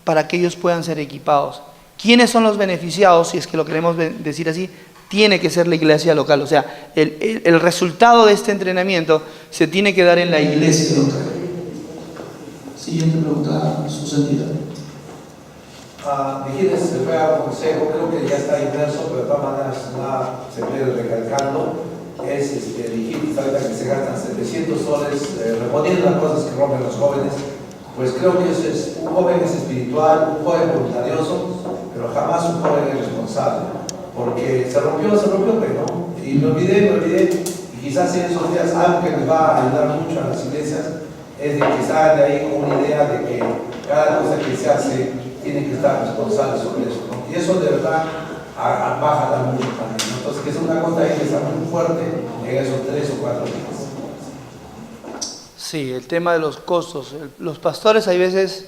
para que ellos puedan ser equipados. ¿Quiénes son los beneficiados? Si es que lo queremos decir así, tiene que ser la iglesia local. O sea, el resultado de este entrenamiento se tiene que dar en la iglesia local. Siguiente pregunta, su santidad. Vigilio se fue a consejo, creo que ya está inmerso, pero de todas maneras se puede recalcando. Es Vigilio, ahorita que se gastan 700 soles reponiendo las cosas que rompen los jóvenes. Pues creo que eso es, un joven es espiritual, un joven voluntarioso, pero jamás un joven es responsable. Porque se rompió, pero no. Y me olvidé, y quizás en esos días algo que les va a ayudar mucho a las iglesias es de que salgan de ahí con una idea de que cada cosa que se hace tiene que estar responsable sobre eso, ¿no? Y eso de verdad baja mucho también, ¿no? Entonces, que es una cosa ahí que está muy fuerte en esos 3 o 4 días. Sí, el tema de los costos. Los pastores, hay veces,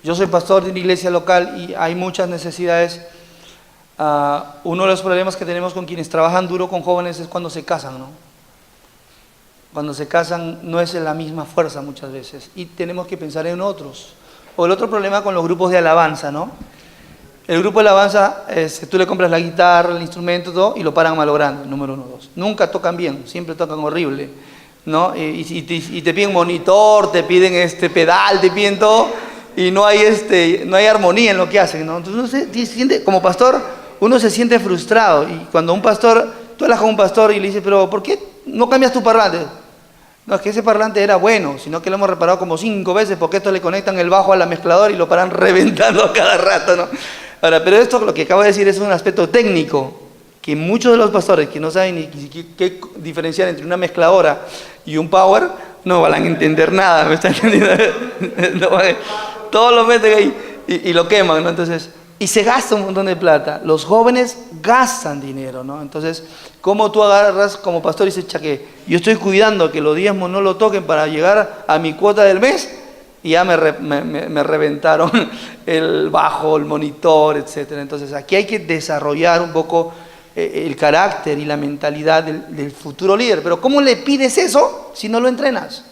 yo soy pastor de una iglesia local y hay muchas necesidades. Uno de los problemas que tenemos con quienes trabajan duro con jóvenes es cuando se casan, ¿no? Cuando se casan no es en la misma fuerza muchas veces y tenemos que pensar en otros. O el otro problema con los grupos de alabanza, ¿no? El grupo de alabanza, tú le compras la guitarra, el instrumento, todo, y lo paran malogrando, número 1, 2. Nunca tocan bien, siempre tocan horrible, ¿no? Y te piden monitor, te piden pedal, te piden todo, y no hay armonía en lo que hacen, ¿no? Entonces uno se siente, como pastor, uno se siente frustrado. Y cuando un pastor, tú hablas con un pastor y le dices, pero ¿por qué no cambias tu parlante? No, es que ese parlante era bueno, sino que lo hemos reparado como 5 veces, porque esto le conectan el bajo a la mezcladora y lo paran reventando a cada rato, ¿no? Ahora, pero esto, lo que acabo de decir, es un aspecto técnico, que muchos de los pastores que no saben ni qué diferenciar entre una mezcladora y un power, no van a entender nada, ¿me están entendiendo? Todo lo meten ahí y lo queman, ¿no? Entonces, y se gasta un montón de plata. Los jóvenes gastan dinero, ¿no? Entonces, ¿cómo tú agarras como pastor y dices, chaque, yo estoy cuidando que los diezmos no lo toquen para llegar a mi cuota del mes? Y ya me reventaron el bajo, el monitor, etc. Entonces aquí hay que desarrollar un poco el carácter y la mentalidad del futuro líder. Pero ¿cómo le pides eso si no lo entrenas?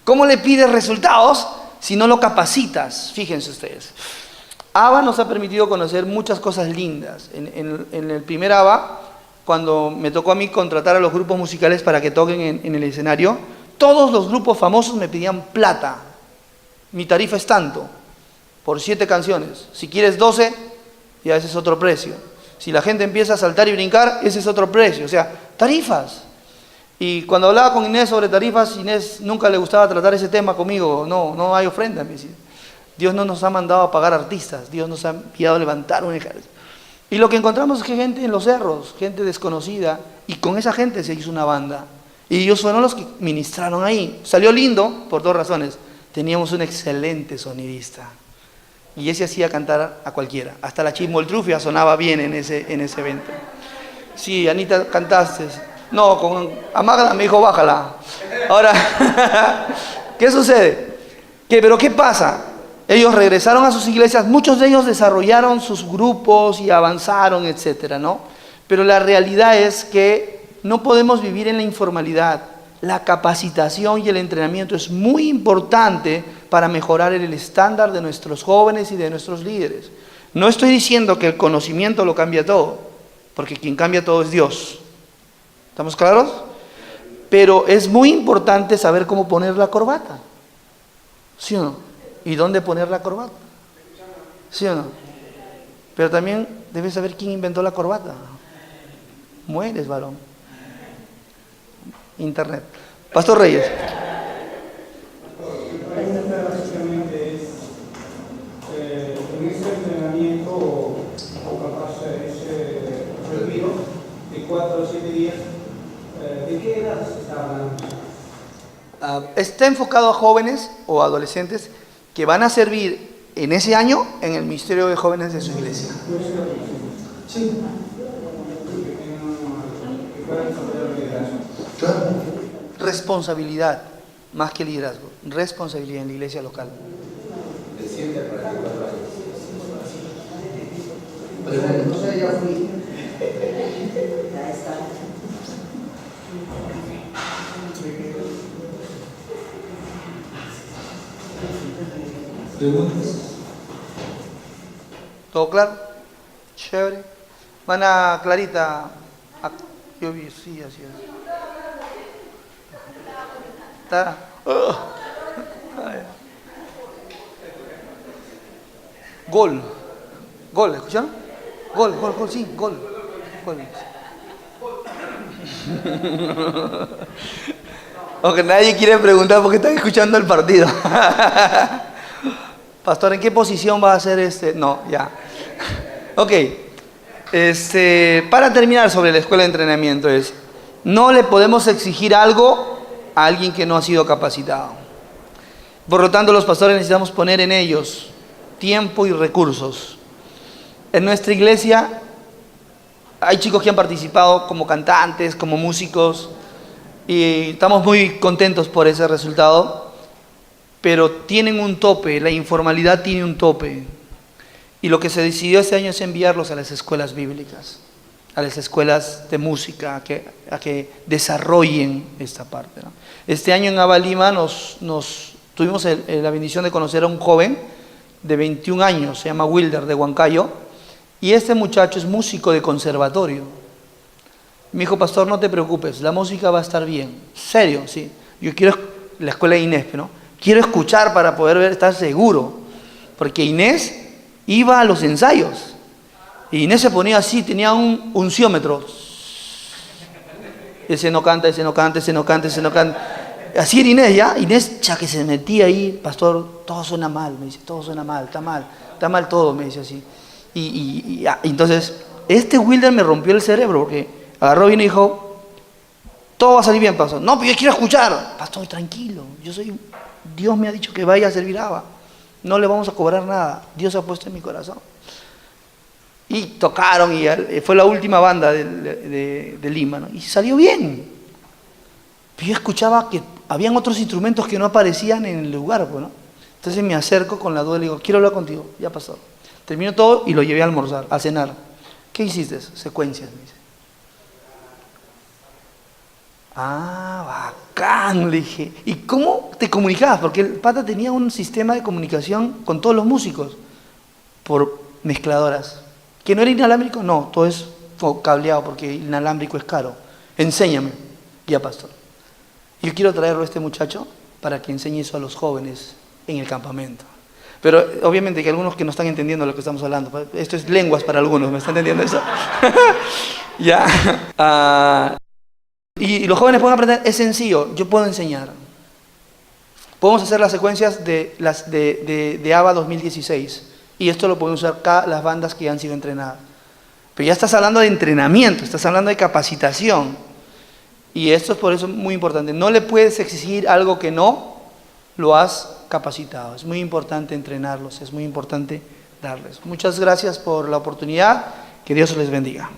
¿Cómo le pides resultados si no lo capacitas? Fíjense ustedes. ABA nos ha permitido conocer muchas cosas lindas. En el primer ABA, cuando me tocó a mí contratar a los grupos musicales para que toquen en el escenario, todos los grupos famosos me pedían plata. Mi tarifa es tanto, por 7 canciones. Si quieres 12, ya ese es otro precio. Si la gente empieza a saltar y brincar, ese es otro precio. O sea, tarifas. Y cuando hablaba con Inés sobre tarifas, Inés nunca le gustaba tratar ese tema conmigo. No hay ofrenda, me decía. Dios no nos ha mandado a pagar artistas, Dios nos ha enviado a levantar un ejército. Y lo que encontramos es que gente en los cerros, gente desconocida, y con esa gente se hizo una banda. Y ellos fueron los que ministraron ahí. Salió lindo por 2 razones. Teníamos un excelente sonidista y ese hacía cantar a cualquiera. Hasta la Chismoltrufia sonaba bien en ese evento. Sí, Anita, cantaste. No, con Amagda me dijo, bájala. Ahora, ¿qué sucede? ¿Pero qué pasa? Ellos regresaron a sus iglesias, muchos de ellos desarrollaron sus grupos y avanzaron, etcétera, ¿no? Pero la realidad es que no podemos vivir en la informalidad. La capacitación y el entrenamiento es muy importante para mejorar el estándar de nuestros jóvenes y de nuestros líderes. No estoy diciendo que el conocimiento lo cambia todo, porque quien cambia todo es Dios. ¿Estamos claros? Pero es muy importante saber cómo poner la corbata. ¿Sí o no? ¿Y dónde poner la corbata? ¿Sí o no? Pero también debes saber quién inventó la corbata. Mueres, varón. Internet. Pastor Reyes. La pregunta básicamente es, en ese entrenamiento o capaz ese retiro de 4 o 7 días, ¿de qué edad se está hablando? Está enfocado a jóvenes o adolescentes que van a servir en ese año en el ministerio de jóvenes de su iglesia. Sí, Claro. Responsabilidad, más que liderazgo, responsabilidad en la iglesia local. De 7 a 44 años. pregunto, o sea, ya fui. ¿Preguntas? ¿Todo claro? Chévere. Van a Clarita. Yo vi, sí, así es. Está. Gol. Gol, ¿escucharon? Gol, sí, gol. Aunque nadie quiere preguntar porque están escuchando el partido. Pastor, ¿en qué posición va a ser No, ya. Ok. Para terminar sobre la escuela de entrenamiento no le podemos exigir algo a alguien que no ha sido capacitado. Por lo tanto, los pastores necesitamos poner en ellos tiempo y recursos. En nuestra iglesia hay chicos que han participado como cantantes, como músicos, y estamos muy contentos por ese resultado, pero tienen un tope, la informalidad tiene un tope. Y lo que se decidió este año es enviarlos a las escuelas bíblicas, a las escuelas de música, a que desarrollen esta parte, ¿no? Este año en Aba Lima tuvimos la bendición de conocer a un joven de 21 años, se llama Wilder, de Huancayo, y este muchacho es músico de conservatorio. Me dijo, pastor, no te preocupes, la música va a estar bien. Serio, sí. Yo quiero, la escuela de Inés, ¿no? Quiero escuchar para poder ver, estar seguro. Porque Inés iba a los ensayos. Y Inés se ponía así, tenía un unciómetro. Ese no canta, ese no canta, ese no canta, ese no canta. Así era Inés, ¿ya? Inés, ya que se metía ahí, pastor, todo suena mal, me dice, todo suena mal todo, me dice así. Y entonces, este Wilder me rompió el cerebro, porque agarró y dijo, todo va a salir bien, pastor. No, pero yo quiero escuchar. Pastor, tranquilo, Dios me ha dicho que vaya a servir a Aba. No le vamos a cobrar nada, Dios ha puesto en mi corazón. Y tocaron, y fue la última banda de Lima, ¿no? Y salió bien. Pero yo escuchaba que habían otros instrumentos que no aparecían en el lugar, pues, ¿no? Entonces me acerco con la duda y le digo, quiero hablar contigo. Ya pasó. Terminó todo y lo llevé a almorzar, a cenar. ¿Qué hiciste? Secuencias, me dice. Ah, bacán, le dije. ¿Y cómo te comunicabas? Porque el pata tenía un sistema de comunicación con todos los músicos por mezcladoras. ¿Que no era inalámbrico? No, todo es cableado porque inalámbrico es caro. Enséñame, ya pastor. Yo quiero traerlo a este muchacho para que enseñe eso a los jóvenes en el campamento. Pero obviamente que algunos que no están entendiendo lo que estamos hablando, esto es lenguas para algunos, ¿me están entendiendo eso? Ya. Y los jóvenes pueden aprender, es sencillo, yo puedo enseñar. Podemos hacer las secuencias de ABBA 2016 y esto lo pueden usar las bandas que ya han sido entrenadas. Pero ya estás hablando de entrenamiento, estás hablando de capacitación. Y esto es por eso muy importante. No le puedes exigir algo que no lo has capacitado. Es muy importante entrenarlos, es muy importante darles. Muchas gracias por la oportunidad. Que Dios les bendiga.